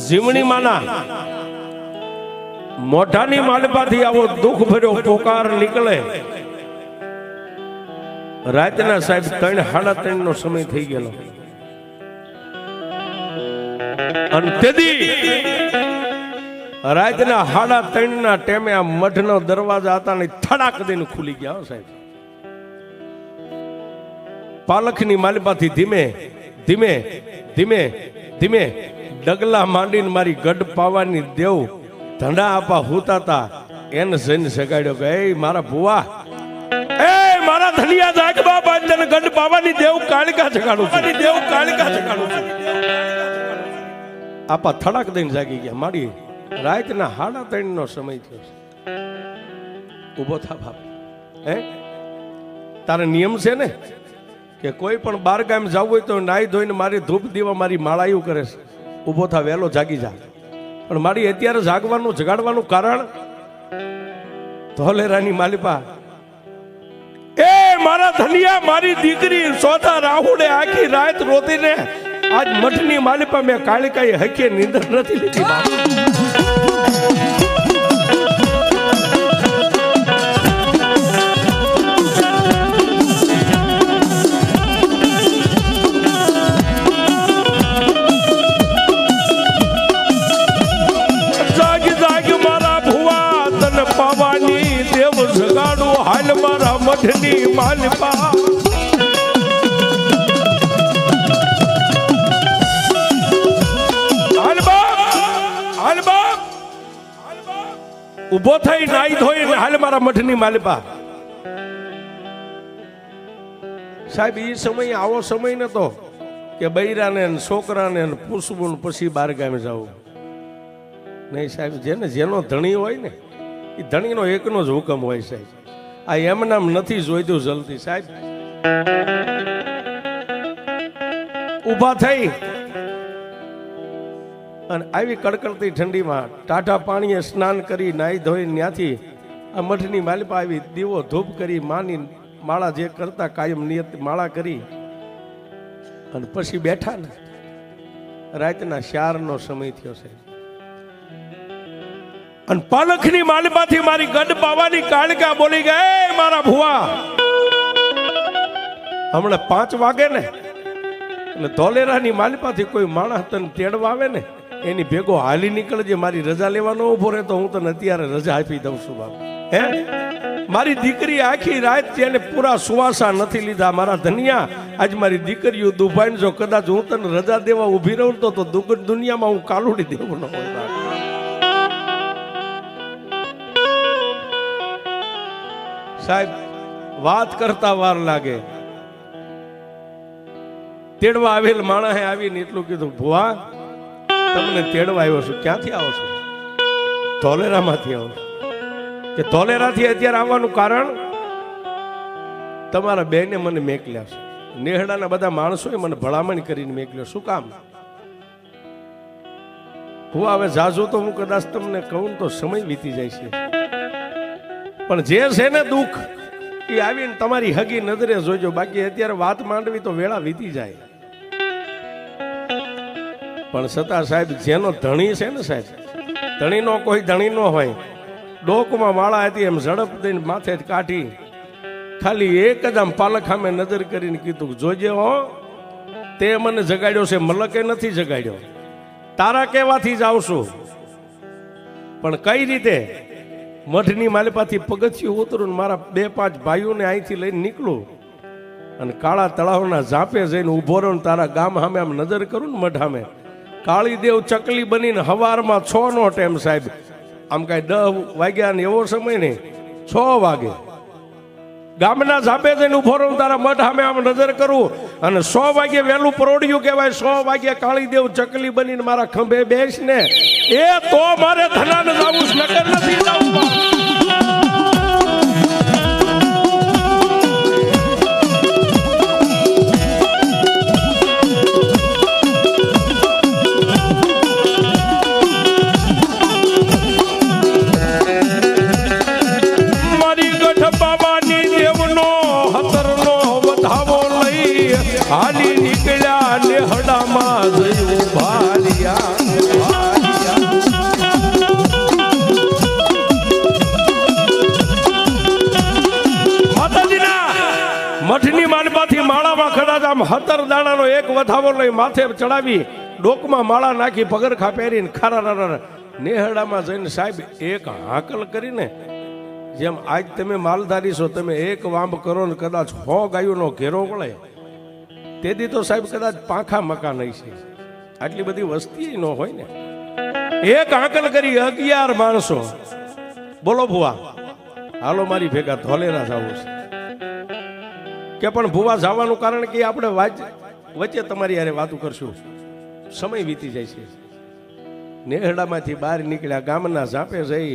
જીવણી માના મોઢાની માલપાથી આવો દુઃખ ભર્યો પોકાર નીકળે. રાતના સાહેબ 3:30 નો સમય થઈ ગયેલો અને તેદી રાતના 3:30 ના ટાઈમે આ મઠનો દરવાજા હતા ને થડાક દઈને ખુલી ગયા સાહેબ. પાલખની માલપાથી ધીમે ધીમે ધીમે ધીમે ડગલા માંડીને મારી ગઢ પાવાની દેવ ધંડા આપા હુતાતા એને જઈને સગાડ્યો કે એ મારા ભુવા એ મારા ધનિયા જાગ બાબા તને ગઢ પાવાની દેવ કાળિકા જગાડું છું દેવ કાળિકા જગાડું છું. આપા થડાક દઈને જાગી ગયા. મારી રાતના 3:30 નો સમય થયો છે. ઊભો થા બાપ હે તારે નિયમ છે ને કે કોઈ પણ બાર ગામ જવું હોય તો નાઈ ધોઈને મારી ધૂપ દીવા મારી માળાયું કરે છે. ઊભો થા વહેલો જાગી જા. પણ મારી અત્યારે જાગવાનું જગાડવાનું કારણ ધોલેરાની માલિપા એ મારા ધનિયા મારી દીકરી સોધા રાહુડે આખી રાત રોતીને આજ મઠની માલિપા મેં કાળિકાએ હકે નીંદર નથી લીધી. હાલ મારા મઠની માલપા ઉભો થઈ નાઈ ધોઈ હાલ મારા મઠની માલપા. સાહેબ એ સમય આવો સમય નતો કે બૈરાને છોકરાને પૂછવું પછી બાર ગામે જવું નહીં સાહેબ. જેને જેનો ધણી હોય ને એ ધણીનો એકનો જ હુકમ હોય સાહેબ. આ એમ નામ નથી જોઈતું જલ્દી સાહેબ. ઊભા થઈ અને આવી કડકડતી ઠંડીમાં ટાઢા પાણીએ સ્નાન કરી નાહી ધોઈ ત્યાંથી આ મઠની માલિપા આવી દીવો ધૂપ કરી માની માળા જે કરતા કાયમ નિયત માળા કરી અને પછી બેઠા ને રાતના 4 નો સમય થયો છે. અને પાલખની માલમાંથી મારી ગઢ પાવાની કાળકા બોલી ગઈ, મારા ભુવા હમણાં 5 વાગે ને એટલે ધોલેરાની માલમાંથી કોઈ માણસ તને તેડવા આવે ને એની ભેગો હાલી નીકળજે, મારી રજા લેવાનો ઉભો રહે તો હું તને અત્યારે રજા આપી દઉં છું બાપ. હે મારી દીકરી આખી રાત તેને પૂરા સુવાસા નથી લીધા. મારા ધનિયા આજ મારી દીકરીઓ દુભાઈને જો કદાચ હું તને રજા દેવા ઊભી રહું તો દુનિયામાં હું કાલુડી દેવું ન હોય. સાહેબ વાત કરતા વાર લાગે. તેડવા આવેલ માણસે આવીને એટલું કીધું, ભુવા તમને તેડવા આવ્યો છું. ક્યાંથી આવો છો? ધોલેરામાંથી આવો છો. કે ધોલેરાથી અત્યારે આવવાનું કારણ? તમારા બેને મને મેકલ્યા છે. નેહડાના બધા માણસોએ મને ભલામણ કરીને મેકલ્યો. શું કામ? હું હવે જાજુ તો હું કદાચ તમને કહું તો સમય વીતી જાય છે, પણ જે છે ને દુઃખ એ આવીને તમારી હગી નજરે જોજો. બાકી અત્યારે વાત માંડવી તો વેળા વીતી જાય. પણ છતાં સાહેબ જેનો ધણી છે ને સાહેબ, ધણીનો કોઈ ધણી ન હોય. ડોકમાં માળા હતી એમ ઝડપ દઈને માથે જ કાઢી ખાલી એક જ આમ પાલખામે નજર કરીને કીધું, જોજે હો તે મને જગાડ્યો છે, મલકે નથી જગાડ્યો. તારા કહેવાથી જ આવશું. પણ કઈ રીતે? મઠની માલપાથી પગથિયું ઉતરું ને મારા 2-5 ભાઈઓને અહીંથી લઈને નીકળું અને કાળા તળાવના ઝાપે જઈને ઉભો રહું. તારા ગામ સામે આમ નજર કરું ને મઠ સામે કાળીદેવ ચકલી બનીને હવારમાં 6 નો ટાઈમ સાહેબ, આમ કાંઈ 10 વાગ્યા ને એવો સમય નહીં, 6 વાગે ગામના ઝાપે જઈને ઉભો રહું. તારા મઠ સામે આમ નજર કરું અને 100 વાગે વહેલું પરોડ્યું કહેવાય. 100 વાગે કાળીદેવ ચકલી બનીને મારા ખંભે બેસ ને એ તો મારે ધનાને જાવું નકર નથી જાવું. હાલી નીકળ્યા નેહડામાં જયું ભાલિયા. માતાજીના મઠની માલપાથી માળામાં કદાચ આમ 17 દાણાનો એક વધાવો લઈ માથે ચડાવી ડોકમાં માળા નાખી પગરખા પહેરીને ખારા નેહડામાં જઈને સાહેબ એક હાકલ કરીને, જેમ આજ તમે માલધારી છો, તમે એક વાંબ કરો ને કદાચ 100 ગાયોનો ઘેરો વળે. તેથી તો સાહેબ કદાચ પાંખા મકાન નહીં છે, આટલી બધી વસ્તી ન હોય ને. એક આંકલ કરી 11 માણસો. બોલો ભુવા હાલો મારી ભેગા ધોલેરા જવું છે. કે પણ ભુવા જવાનું કારણ કે આપણે વચ્ચે તમારી યારે વાતું કરશું. સમય વીતી જાય છે. નેહડામાંથી બહાર નીકળ્યા, ગામના ઝાપે જઈ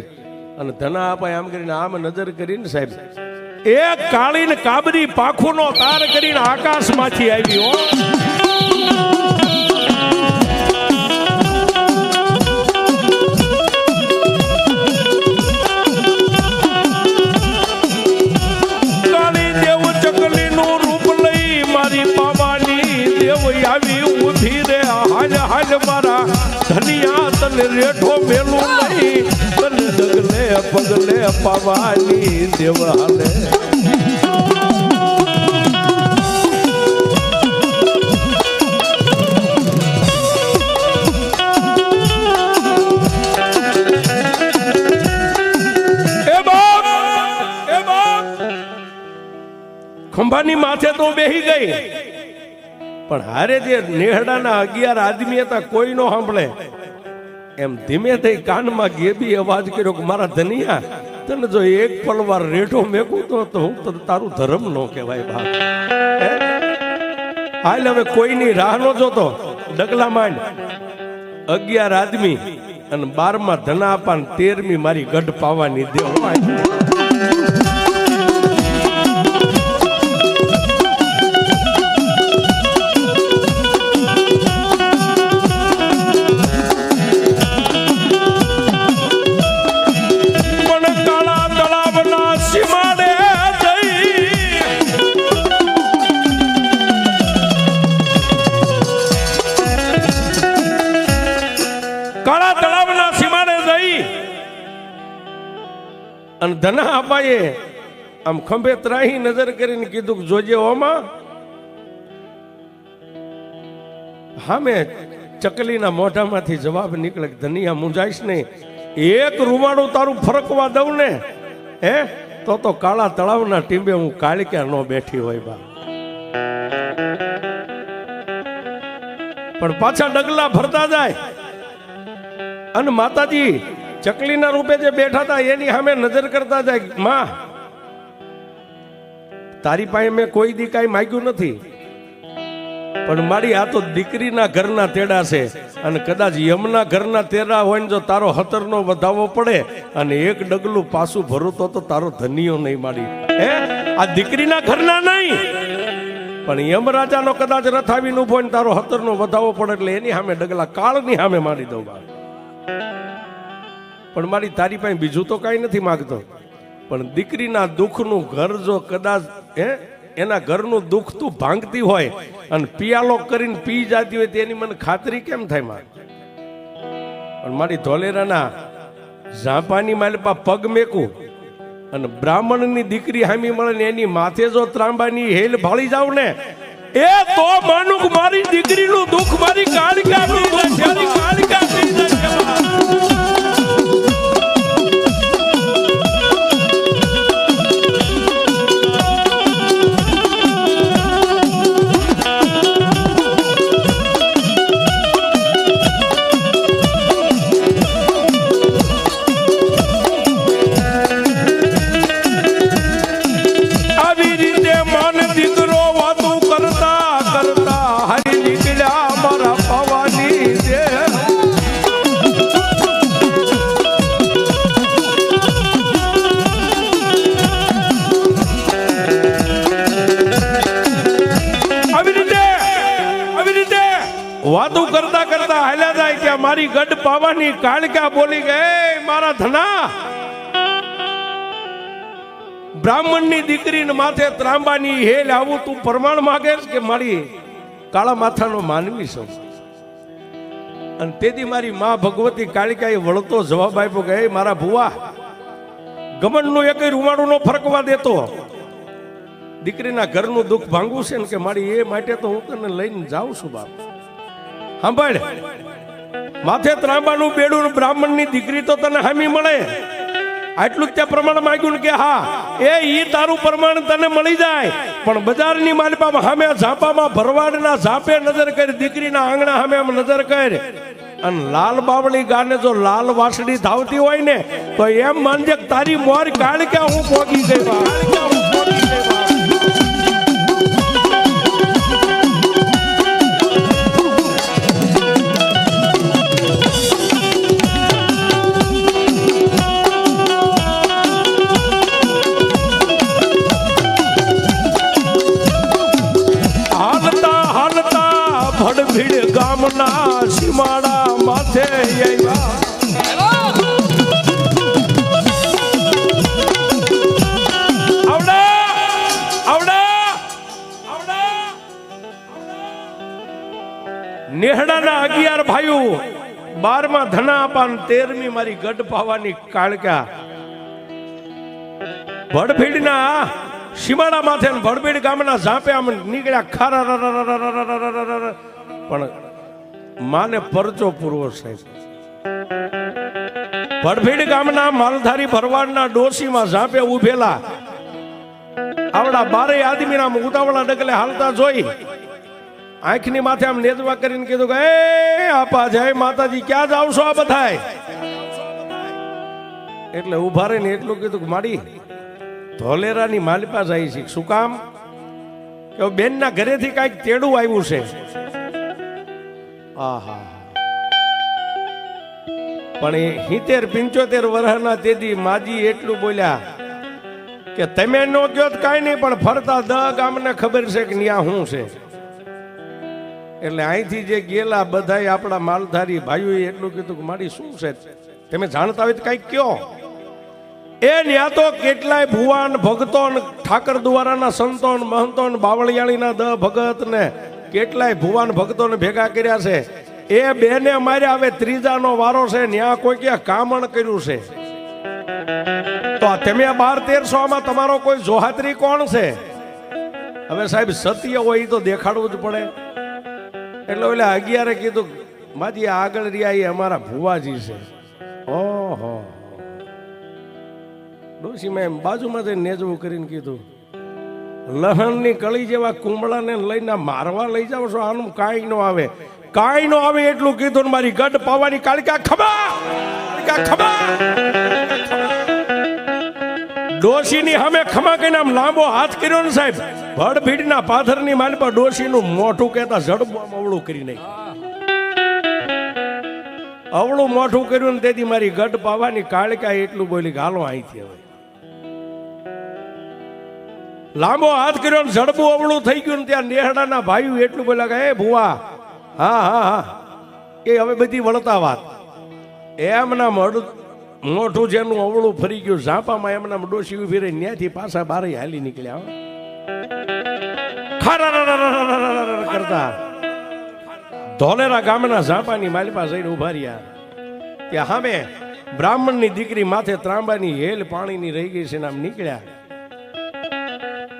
અને ધના આપાય આમ કરીને આમ નજર કરીને સાહેબ એક કાળી ને કાબરી પાખુનો તાર કરીને આકાશમાંથી આવી. હો કાળી દેવ ચકલી નું રૂપ લઈ મારી પાવાની દેવ આવી ઉભી રે. હાલ હાલ મારા ધનિયા તને રેઠો મેલું નહીં, તને ડગલે પગલે પાવાની દેવ હાલે. ખંભાની માથે તો બેહી ગઈ, પણ હારે જે નેહડાના 11 આદમી હતા કોઈ નો સાંભળે એમ ધીમે થઈ કાનમાં ગેબી અવાજ કર્યો કે મારા ધનિયા તને જો એક પલવાર રેઠો મેકું તો હું તો તારું ધર્મ નો કહેવાય બાપ. હાલ હવે કોઈની રાહ નો જોતો, ડગલા માંડ. 11 આદમી અને 12માં ધના આપા 13મી મારી ગઢ પાવાની દેવાય. અને ધના આપાએ આમ ખંભે ત્રાહી નજર કરીને કીધું કે જોજે ઓમાં. હા મેં ચકલીના મોઢામાંથી જવાબ નીકળે કે ધનિયા મુંજાઈશ નહીં, એક રૂમાડું તારું ફરકવા દઉં ને હે તો કાળા તળાવના ટીંબે હું કાળિકા નો બેઠી હોય બા. પણ પાછા ડગલા ભરતા જાય અને માતાજી ચકલીના રૂપે જે બેઠા હતા એની સામે નજર કરતા જાય. માં તારી પાસે મેં કોઈ દી કાંઈ માગ્યું નથી, પણ મારી આ તો દીકરીના ઘરના તેડા છે, અને કદાચ યમના ઘરના તેડા હોય ને જો તારો હતરનો વધાવો પડે અને એક ડગલું પાછું ભરું તો તારો ધનિયો નહીં મારી. હે આ દીકરીના ઘરના નહીં, પણ યમરાજાનો કદાચ રથ આવીને ઉભો ને તારો હતરનો વધાવો પડે એટલે એની સામે ડગલા કાળની સામે મારી દઉં. પણ મારી તારી પાસે બીજું તો કાંઈ નથી માગતો, પણ દીકરીના દુઃખનું ઘર જો કદાચ એના ઘરનું દુઃખ તું ભાંગતી હોય અને પિયાલો કરીને પી જતી હોય તેની મને ખાતરી કેમ થાય માં? પણ મારી ધોલેરાના ઝાંપાની માલપા પગ મેકું અને બ્રાહ્મણની દીકરી હામી મળે ને એની માથે જો ત્રાંબાની હેલ ભાળી જાવ ને એ તો માનું મારી દીકરીનું દુઃખ મારી કાળિકા પી જાય, કાળિકા પી જાય. વાતું કરતા કરતા હાલ્યા જાય કે મારી ગઢ પાવાની કાળિકા બોલી ગઈ, મારા ધના બ્રાહ્મણની દીકરીને માથે ત્રાંબાની હેલ આવું તું પ્રમાણ માંગે કે મારી કાળા માથાનો માનવી છું? અને તેથી મારી માં ભગવતી કાળિકાએ વળતો જવાબ આપ્યો કે મારા ભુવા ગમનનું એક રૂમાડું નો ફરકવા દેતો, દીકરીના ઘરનું દુઃખ ભાંગવું છે ને કે મારી એ માટે તો હું તને લઈને જાઉં છું બાપ. સાંભળ, માથે ત્રાંબાનું બેડું બ્રાહ્મણની દીકરી તો તને હામી મળે, આટલું જ ત્યાં પ્રમાણ માંગ્યું ને કે હા એ ઈ તારું પ્રમાણ તને મળી જાય, પણ બજારની માલપામાં સામે ઝાંપામાં ભરવાડના ઝાંપે નજર કરી, દીકરીના આંગણા સામે આમ નજર કરી, અને લાલ બાવળી ગાને જો લાલ વાસડી ધાવતી હોય ને તો એમ માનજે તારી મોર કાળિકા હું પોગી ગઈ. ભીડ ગામના સીમાડા માથે નેહડાના 11 ભાઈઓ, 12મા ધના અપાન, 13મી મારી ગઢ પાવાની કાળકા ભડભીડના સીમાડા માથે ભડભીડ ગામના ઝાંપે આમ નીકળ્યા ખારા, પણ માને પરચો પૂર્વો સાહેબ. ભડભીડ ગામના માલધારી ભરવાડના ડોશીમાં ઝાંપે ઉભેલા આવડા 12 આદમીના ઉતાવળા ડગલે હાલતા જોઈ આંખની માથે આમ નેજવા કરીને કીધું કે એ આપા જય માતાજી ક્યાં જાવ છો આ બધાય? એટલે ઉભા રહીને એટલું કીધું કે માડી ધોલેરાની માલપા જાય છે. શું કામ? કે બેનના ઘરેથી કઈક તેડું આવ્યું છે. આહા, પણ 70-75 વર્ષના તેદી માજી એટલું બોલ્યા કે તમે નો કયો કાંઈ નહીં, પણ ફરતા 10 ગામને ખબર છે કે ન્યા શું છે. એટલે અહીંથી જે ગયેલા બધા આપણા માલધારી ભાઈઓ એટલું કીધું કે મારી શું છે, તમે જાણતા હોય તો કઈક કયો. એ ન્યા તો કેટલાય ભુવાન ભક્તો, ઠાકર દ્વારાના સંતો, મહંતો, બાવળિયાળીના 10 ભગત ને કેટલાય ભુવાન ભક્તોને ભેગા કર્યા છે. એ બેને માર્યા, હવે ત્રીજાનો વારો છે, ન્યા કોઈ ક્યાં કામણ કર્યું છે. તો આ તમે 12-1300 માં તમારો કોઈ જોહાત્રી કોણ છે? હવે સાહેબ સત્ય હોય તો દેખાડવું જ પડે. એટલે ઓલા 11 કીધું માજી આગળ રહ્યા એ અમારા ભુવાજી છે. ઓહો, ડોશીમાં એમ બાજુમાં જઈને નેજવું કરીને કીધું, લહણની કળી જેવા કુંબળાને લઈને મારવા લઈ જાવ છો, આનું કાંઈ ન આવે, કાંઈ ન આવે એટલું કીધું ને મારી ગઢ પાવાની કાળિકા ખબા ખબા. ડોશીની સામે ખમા કહીને આમ લાંબો હાથ કર્યો ને સાહેબ, ભડ ભીડના પાથરની માલપા ડોશીનું મોઢું કહેતા જડબું અવળું કરી નાખ્યું. અવળું મોઢું કર્યું ને તેથી મારી ગઢ પાવાની કાળિકા એટલું બોલી કે હાલો અહીંથી. હવે લાંબો હાથ કર્યો ને જડબું અવળું થઈ ગયું ને ત્યાં નેહડાના ભાઈઓ એટલું બોલ્યા કે એ ભુવા, હા હા હા, એ હવે બધી વળતા વાત. એમના મોઢું જેનું અવળું ફરી ગયું, ઝાપામાં એમના ડોશી ઉભી રહી, ત્યાંથી પાછા બારે હાલી નીકળ્યા કરતા ધોલેરા ગામના ઝાપાની માલિપા જઈને ઉભા રહ્યા. ત્યાં સામે બ્રાહ્મણની દીકરી માથે ત્રાંબાની હેલ પાણીની રહી ગઈ છે ને આમ નીકળ્યા.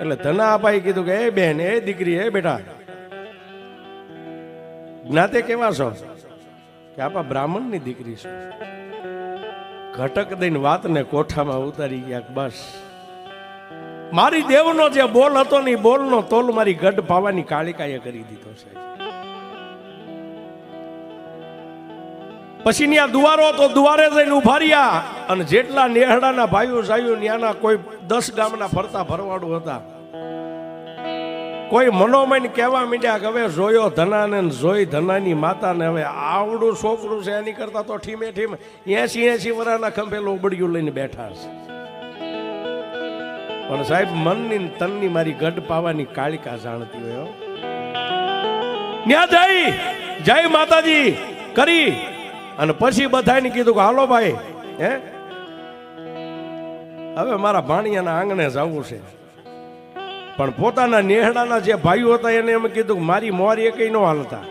એટલે ધના અપાઈ કીધું કે એ બેન, એ દીકરી, એ બેટા, જ્ઞાતે કેવા છો? કે આપા બ્રાહ્મણની દીકરી છો. ઘટક દઈને વાતને કોઠામાં ઉતારી ગયા. બસ મારી દેવનો જે બોલ હતો ને બોલનો તોલ મારી ગઢ પાવાની કાળિકાએ કરી દીધો છે. પછી ત્યાં દુવારો તો દુવારે જઈને ઉભા રહ્યા અને જેટલા નેહડાના ભાઈઓ જાયો ત્યાંના કોઈ 10 ગામના ફરતા ભરવાડું હતા. કોઈ મનોમન કહેવા માંડ્યા કે હવે જોયો ધનાને જોઈ ધનાની માતાને, હવે આવડું છોકરું છે એની કરતા તો ઠીમે ઠીમ 80 વર્ષના ખંભેલો ઉબડિયું લઈને બેઠા છે. પણ સાહેબ મનની તનની મારી ગઢ પાવાની કાળિકા જાણતી હોય. ન્યા જય માતાજી કરી અને પછી બધાને કીધું કે હાલો ભાઈ, હે હવે મારા ભાણિયાના આંગણે જવું છે. પણ પોતાના નેહડાના જે ભાઈઓ હતા એને એમ કીધું કે મારી મોરી એકઈ ન હાલતા.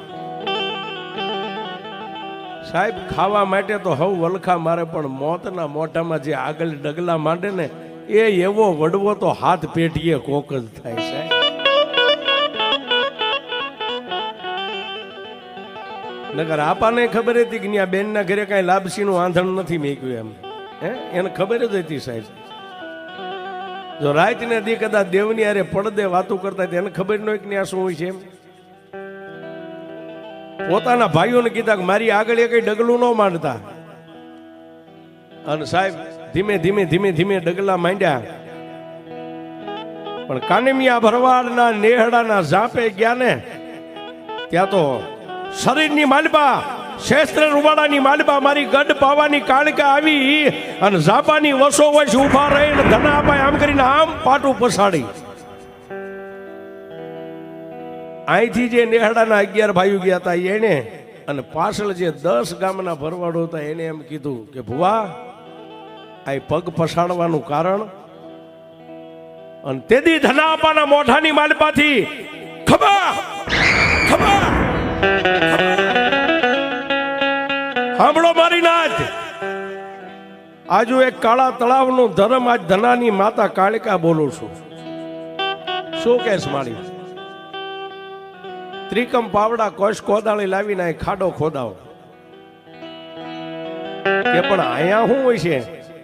સાહેબ ખાવા માટે તો હવ વલખા મારે, પણ મોતના મોઢામાં જે આગળ ડગલા માંડે ને એ એવો વડવો તો હાથ પેટીએ કોક જ થાય છે. નગર આપાને ખબર હતી કે બેન ના ઘરે કઈ લાપસીનું આંધણ નથી મેક્યું એમ, એને ખબર જ હતી સાહેબ. જો રાત ને દી કદાચ દેવની અરે પડદે વાતું કરતા એને ખબર ન હોય કે શું હોય છે એમ. પોતાના ભાઈઓને કીધા કે મારી આગળ કઈ ડગલું ન માંડતા. અને સાહેબ ધીમે ધીમે ધીમે ધીમે ડગલા માંડ્યા. પણ કાનમિયા ભરવાડના નેહડાના ઝાપે ગયા ને ત્યાં તો શરીરની માલપા, શેસ્ત્ર રૂવાડાની માલપા મારી ગઢ પાવાની કાળિકા આવી અને ઝાપાની વસો વસ ઉભા રહીને ધના અપાય આમ કરીને આમ પાટું પછાડી. અહીંથી જે નેહડાના 11 ભાઈઓ ગયા હતા એને અને પાછળ જે 10 ગામના ભરવાડો હતા એને એમ કીધું કે ભુવા, આ પગ પછાડવાનું કારણ. અને તેથી ધના અપાના મોઢાની માલપાથી ખબા ખબા સાંભળો મારી નાથ. આજુ એક કાળા તળાવનું ધર્મ આજ ધનાની માતા કાળિકા બોલું છું. શું કેસ મારી? ત્રિકમ પાવડા કોશ કોદાળી લાવીને ખાડો ખોદાવ કે પણ અહીંયા શું હોય છે?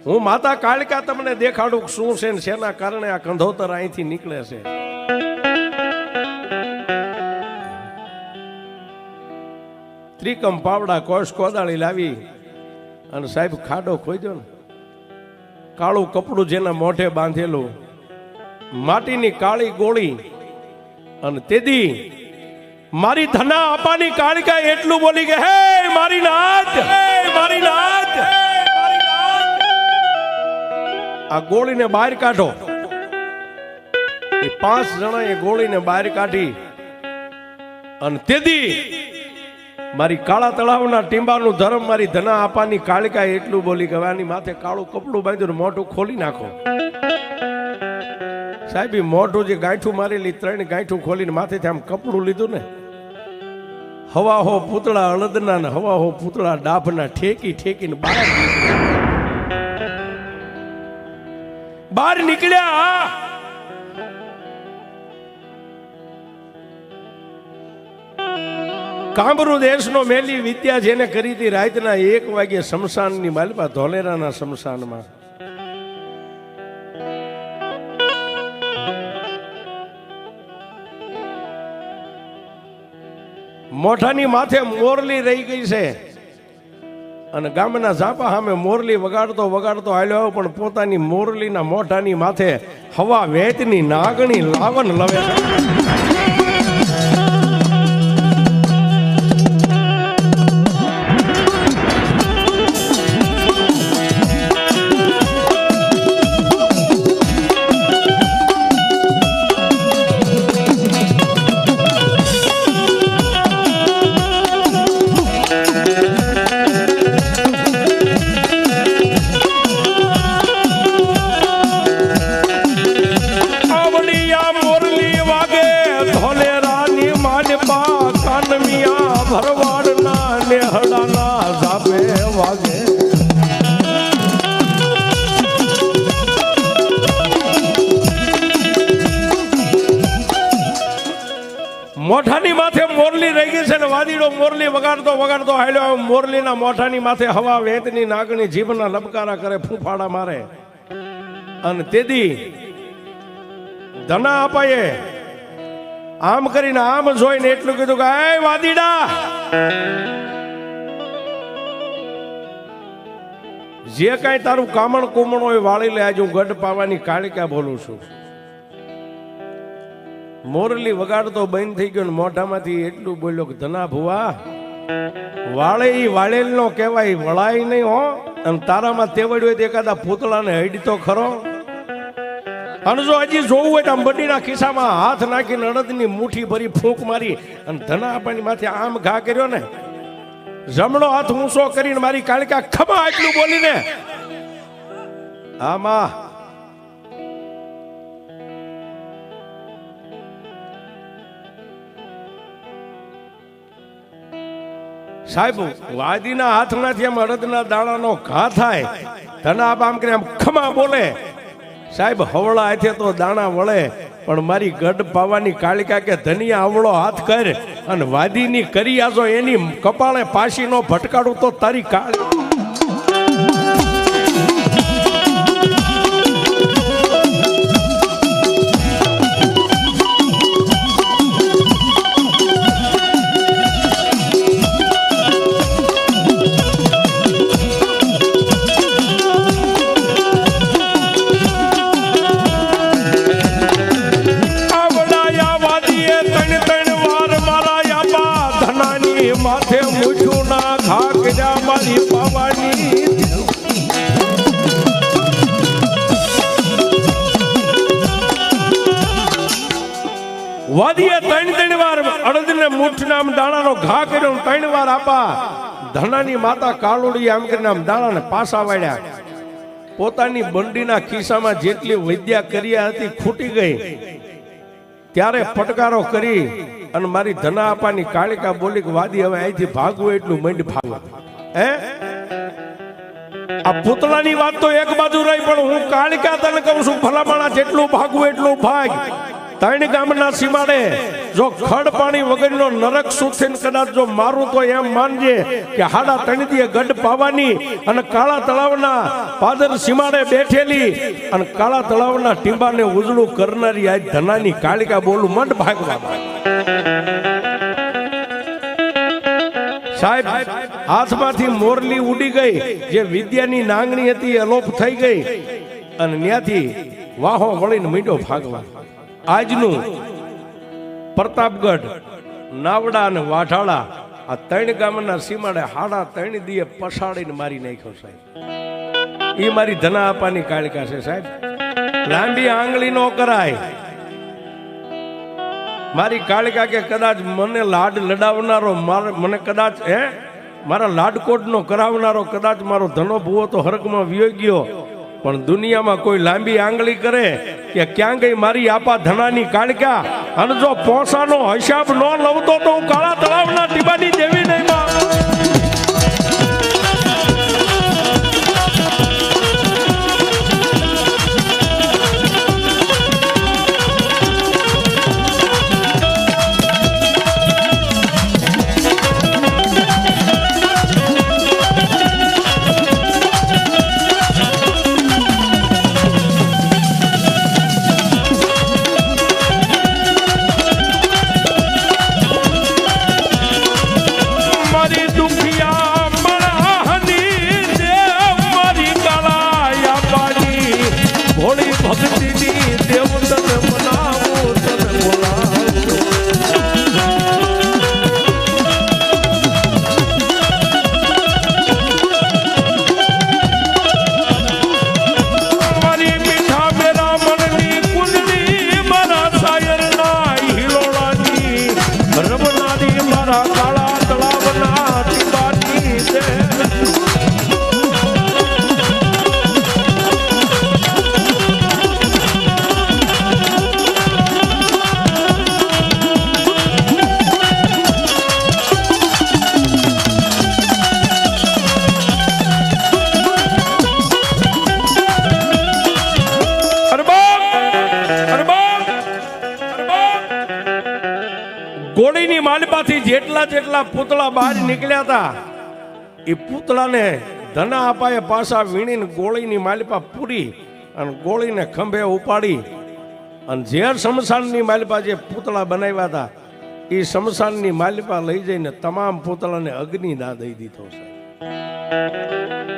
હું માતા કાળિકા તમને દેખાડું શું છે ને શેના કારણે આ કંધોતર અહીંથી નીકળે છે. ત્રિકમ પાવડા કોશ કોદાળી લાવી અને સાહેબ ખાડો ખોદ્યો ને, કાળું કપડું જેના મોઢે બાંધેલું, માટીની કાળી ગોળી. અને તેદી મારી ધના અપાની કાળિકા એટલું બોલી કે હે મારી નાથ, મારી નાથ, આ ગોળીને બહાર કાઢો. એ 5 જણા એ ગોળીને બહાર કાઢી અને તેદી મારી કાળા તળાવના ટીંબાનું ધર્મ મારી ધના આપાની કાળિકા એટલું બોલી કે આની માથે કાળું કપડું બાંધ્યું, મોઢું ખોલી નાખો. સાહેબ મોઢું જે ગાંઠું મારેલી 3 ગાંઠું ખોલીને માથેથી આમ કપડું લીધું ને, હવા હો પૂતળા અળદના ને હવા હો પૂતળા ડાભના ઠેકી ઠેકીને બહાર બહાર નીકળ્યા. કામરૂ દેશનો મેલી વિદ્યા જેને કરી હતી રાતના 1 વાગે શમશાનની માલપા ધોલેરાના શમશાનમાં. મોઢાની માથે મોરલી રહી ગઈ છે અને ગામના ઝાપા સામે મોરલી વગાડતો વગાડતો હાલ્યો, પણ પોતાની મોરલીના મોઢાની માથે હવા વેતની નાગણી લાવન લવે છે. મોઢાની માથે મોરલી રહી ગઈ છે ને વાદીડો મોરલી વગાડતો વગાડતો હાલ્યો. મોરલીના મોઢાની માથે હવા વેતની નાગણી જીભના લબકારા કરે, ફૂફાડા મારે. અને તેદી ધના અપાયે આમ કરીને આમ જોઈને એટલું કીધું કે એ વાદીડા, જે કાંઈ તારું કામણ કુમણ હોય વાળી લે, આજે હું ગઢ પાવાની કાળિકા બોલું છું. મોરલી વગાડતો બંધ થઈ ગયો, મોઢામાંથી એટલું બોલ્યો કે ધના ભુવા, વાળે ઈ વાળેલ નો કહેવાય, વળાય નહીં હો. અને તારામાં તેવડ્યું હોય તો એકાદા પૂતળાને હડી તો ખરો. અને જો હજી જોવું હોય તો આમ બડીના ખિસ્સામાં હાથ નાખીને અડદની મુઠ્ઠી ભરી ફૂંક મારી અને ધના આપવાની માથે આમ ઘા કર્યો ને, જમણો હાથ ઊંચો કરીને મારી કાળિકા ખમા એટલું બોલીને આમાં સાહેબ વાદીના હાથમાંથી આમ અડદના દાણાનો ઘા થાય. ધના આપ આમ કરીને આમ ખમા બોલે. સાહેબ હવળા હાથે તો દાણા વળે, પણ મારી ગઢ પાવાની કાળિકા કે ધનિયા આવળો હાથ કર અને વાદીની કરી આજો એની કપાળે પાસીનો ભટકાડું તો તારી કાળી. માથે મૂછું ના ખાક જા મારી પાવાની. વાદીએ 3 વાર અડદને મૂઠના દાણાનો ઘા કર્યો, 3 વાર આપા ધનાની માતા કાળુડી આમ કરીને આમ દાણાને પાસા વાળ્યા. પોતાની બંડીના ખિસ્સામાં જેટલી વિદ્યા કર્યા હતી ખૂટી ગઈ. ત્યારે ફટકારો કરી અને મારી ધના આપાની કાળિકા બોલી કે વાદી હવે અહીંથી ભાગવું એટલું મંડ ભાગો. હે આ પૂતળાની વાત તો એક બાજુ રહી, પણ હું કાળિકા તને કહું છું ભલામણા જેટલું ભાગવું એટલું ભાગ. 3 ગામના સીમાડે જો ખડ પાણી વગરનો નરક સુખીને કદાચ જો મારું તો એમ માનજે કે 3.5 દીએ ગઢ પાવાની અને કાળા તળાવના પાદર સીમાડે બેઠેલી અને કાળા તળાવના ટીંબાને ઉજળું કરનારી આજ ધનાની કાળિકા બોલું મંડ ભાગવા. સાહેબ હાથમાંથી મોરલી ઉડી ગઈ, જે વિદ્યાની નાંગણી હતી અલોપ થઈ ગઈ અને ત્યાંથી વાહો વળીને મીંડો ભાગવા. આજનું પ્રતાપગઢ, નાવડા અને વાઢાળા આ 3 ગામના સીમાડે 3.5 દીએ પછાડીને મારી નાખ્યો સાહેબ. એ મારી ધના આપાની કાળિકા છે સાહેબ. લાંબી આંગળી નો કરાય. મારી કાળિકા કે કદાચ મને લાડ લડાવનારો, મને કદાચ મારા લાડકોટ નો કરાવનારો કદાચ મારો ધનો ભૂવો તો હરકમાં વિયો ગયો, પણ દુનિયામાં કોઈ લાંબી આંગળી કરે કે ક્યાં ગઈ મારી આપા ધનાની કાળિકા. અને જો પોસાનો હિસાબ ન લવતો તો હું કાળા તળાવના ટીબાની દેવી નહીં માં. માંથી જેટલા જેટલા પૂતળા બહાર નીકળ્યા હતા એ પૂતળાને ધના આપાએ પાછા વીણીને ગોળીની માલિપા પૂરી અને ગોળીને ખંભે ઉપાડી અને જે શમશાનની માલિપા જે પૂતળા બનાવ્યા હતા એ શમશાનની માલિપા લઈ જઈને તમામ પૂતળાને અગ્નિદાહ દઈ દીધો છે.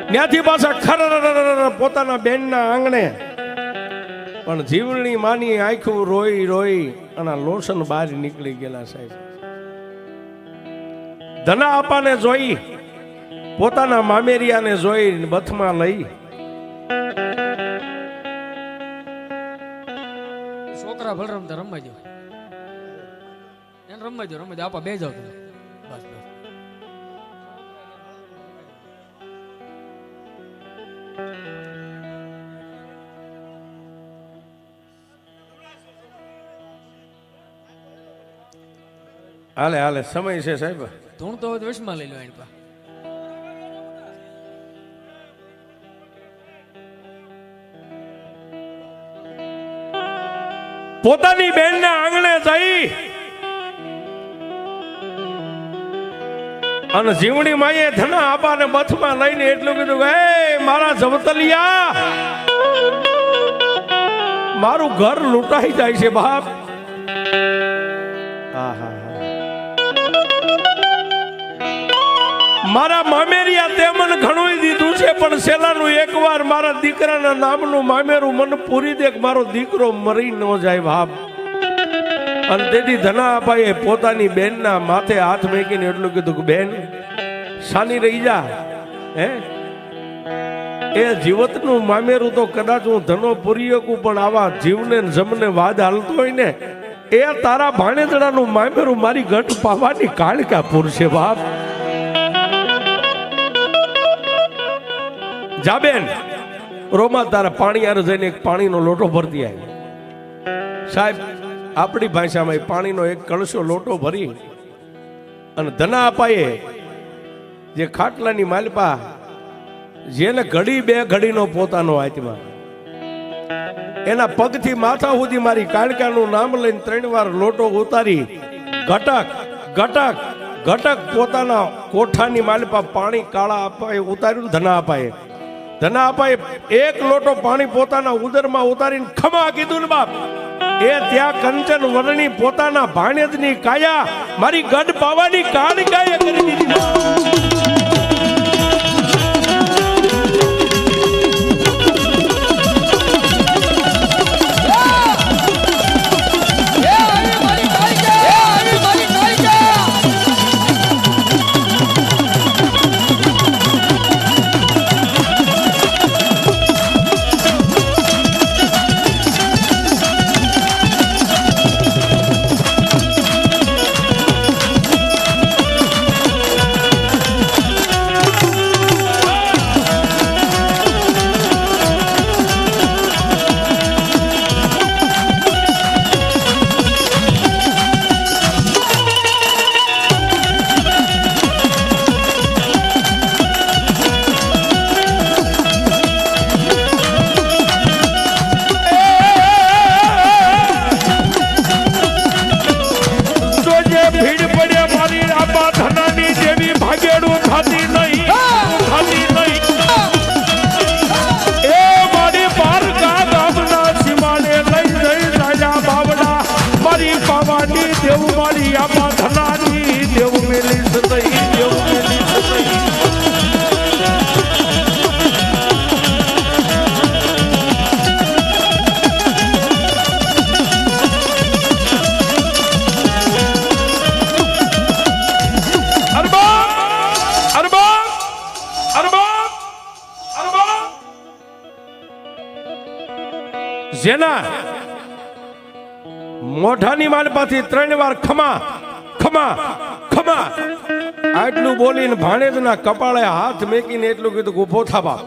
ત્યાંથી પાછા ખર પોતાના બેનના આંગણે પણ જીવણી માની આંખું રોઈ રોઈ અને લોસન બહાર નીકળી ગયેલા સાહેબ. ધના આપાને જોઈ, પોતાના મામેરિયાને જોઈ બથમાં લઈ છોકરા ભલ રમતા રમવા જો એને રમવા જો આપા બે જાવ તમે બસ બસ. હાલે હાલે સમય છે સાહેબ. ધૂણ તો વશમાં લઈ લો એની પા. પોતાની બેનના આંગણે જઈ અને જીવણી માએ ધના આપાને બથમાં લઈને એટલું કીધું કે હે મારા જવતલિયા, મારું ઘર લૂંટાઈ જાય છે બાપ. મારા મામેરિયા તે મને ઘણું દીધું છે પણ સેલાનું એકવાર મારા દીકરાના નામનું મામેરું મને પૂરી દે કે મારો દીકરો મરી ન જાય બાપ. અને તેથી ધના આપાએ પોતાની બેનના માથે હાથ મેકીને એટલું કીધું કે બેન શાની રહી જા. હે એ જીવતનું મામેરું તો કદાચ હું ધનો પૂરી શકું પણ આવા જીવને જમને વાદ હાલતો હોય ને એ તારા ભાણેજડાનું મામેરું મારી ગટ પાવાની કાળકા પૂરશે બાપ. જા બેન રોમા તારા પાણી યાર જઈને એક પાણીનો લોટો ભરતી આવી. સાહેબ આપણી ભાષામાં પાણીનો એક કળશો લોટો ભરી અને ધના આપાએ જે ખાટલાની માલપા જેને ઘડી બે ઘડીનો પોતાનો આત્મા એના પગથી માથા સુધી મારી કાળકાનું નામ લઈને 3 વાર લોટો ઉતારી ઘટક ઘટક ઘટક પોતાના કોઠાની માલપા પાણી કાળા આપાએ ઉતાર્યું. ધના આપાએ એક લોટો પાણી પોતાના ઉદરમાં ઉતારીને ખમા કીધું ને બાપ. એ ત્યાં કંચન વર્ણી પોતાના ભાણેજની કાયા મારી ગઢ પાવાની કાળકાએ કરી દીધી. જેના મોઢાની માલપાથી 3 વાર ખમા ખમા ખમા આટલું બોલીને ભાણેજના કપાળે હાથ મેકીને એટલું કીધું કે ઉભો થા બાપ.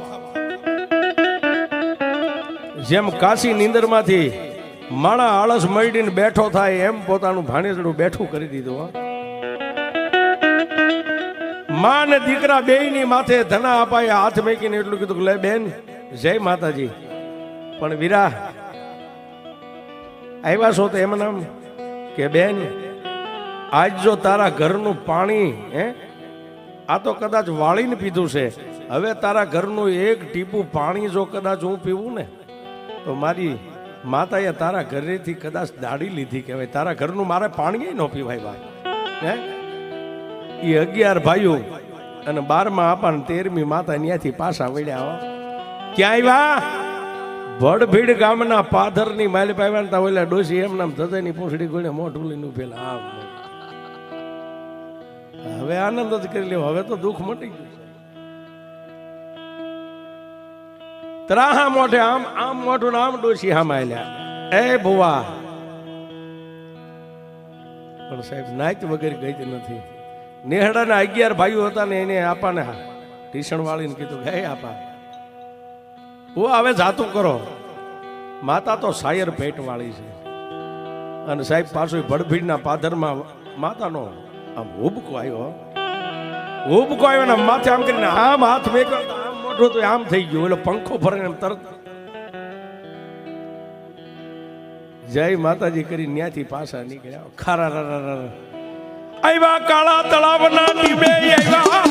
જેમ કાશી નીંદરમાંથી માણા આળસ મળીને બેઠો થાય એમ પોતાનું ભાણેજડું બેઠું કરી દીધું. માં ને દીકરા બેયની માથે ધના આપાએ હાથ મેકીને એટલું કીધું કે લે બેન જય માતાજી. પણ વીરા આવ્યા છો તો એમ નામ કે બેન આજ જો તારા ઘરનું પાણી આ તો કદાચ વાળીને પીધું છે, હવે તારા ઘરનું એક ટીપું પાણી જો કદાચ હું પીવું ને તો મારી માતાએ તારા ઘરેથી કદાચ દાડી લીધી કહેવાય. તારા ઘરનું મારે પાણી ન પીવાય ભાઈ. એ 11 ભાઈઓ અને 12માં આપા ને 13મી માતા ત્યાંથી પાછા વળ્યા. ક્યાં આવ્યા? ભડભીડ ગામના પાધરની માલ પાવ્યા. ઓલા ડોસી એમ નામ ધજાની પૂંછડી ગોળે મોઢું લઈને ઉભેલા. આમ હવે આનંદ જ કરી લેવો, હવે તો દુઃખ મટી ગયું. ત્રાહા મોઢે આમ આમ મોઢું આમ ડોસી આમ આલ્યા. એ ભુવા પણ સાહેબ નાચ વગર ગઈ નથી. નેહડાના 11 ભાઈઓ હતા ને એને આપાને ટીસણ વાળીને કીધું હે આપા હું હવે જાતું કરો. માતા તો શાયર પેટ વાળી છે અને સાહેબ પાછું ભડભીડના પાધરમાં માતાનો આમ હુબકો આવ્યો ને માથે આમ કરીને આમ હાથ મેક્યો, આમ મોઢું તો આમ થઈ ગયું. એટલે પંખો ફરે એમ તરત જય માતાજી કરી ન્યાથી પાછા નીકળ્યા. ખારા આવ્યા કાળા તળાવના ટીમે આવ્યા.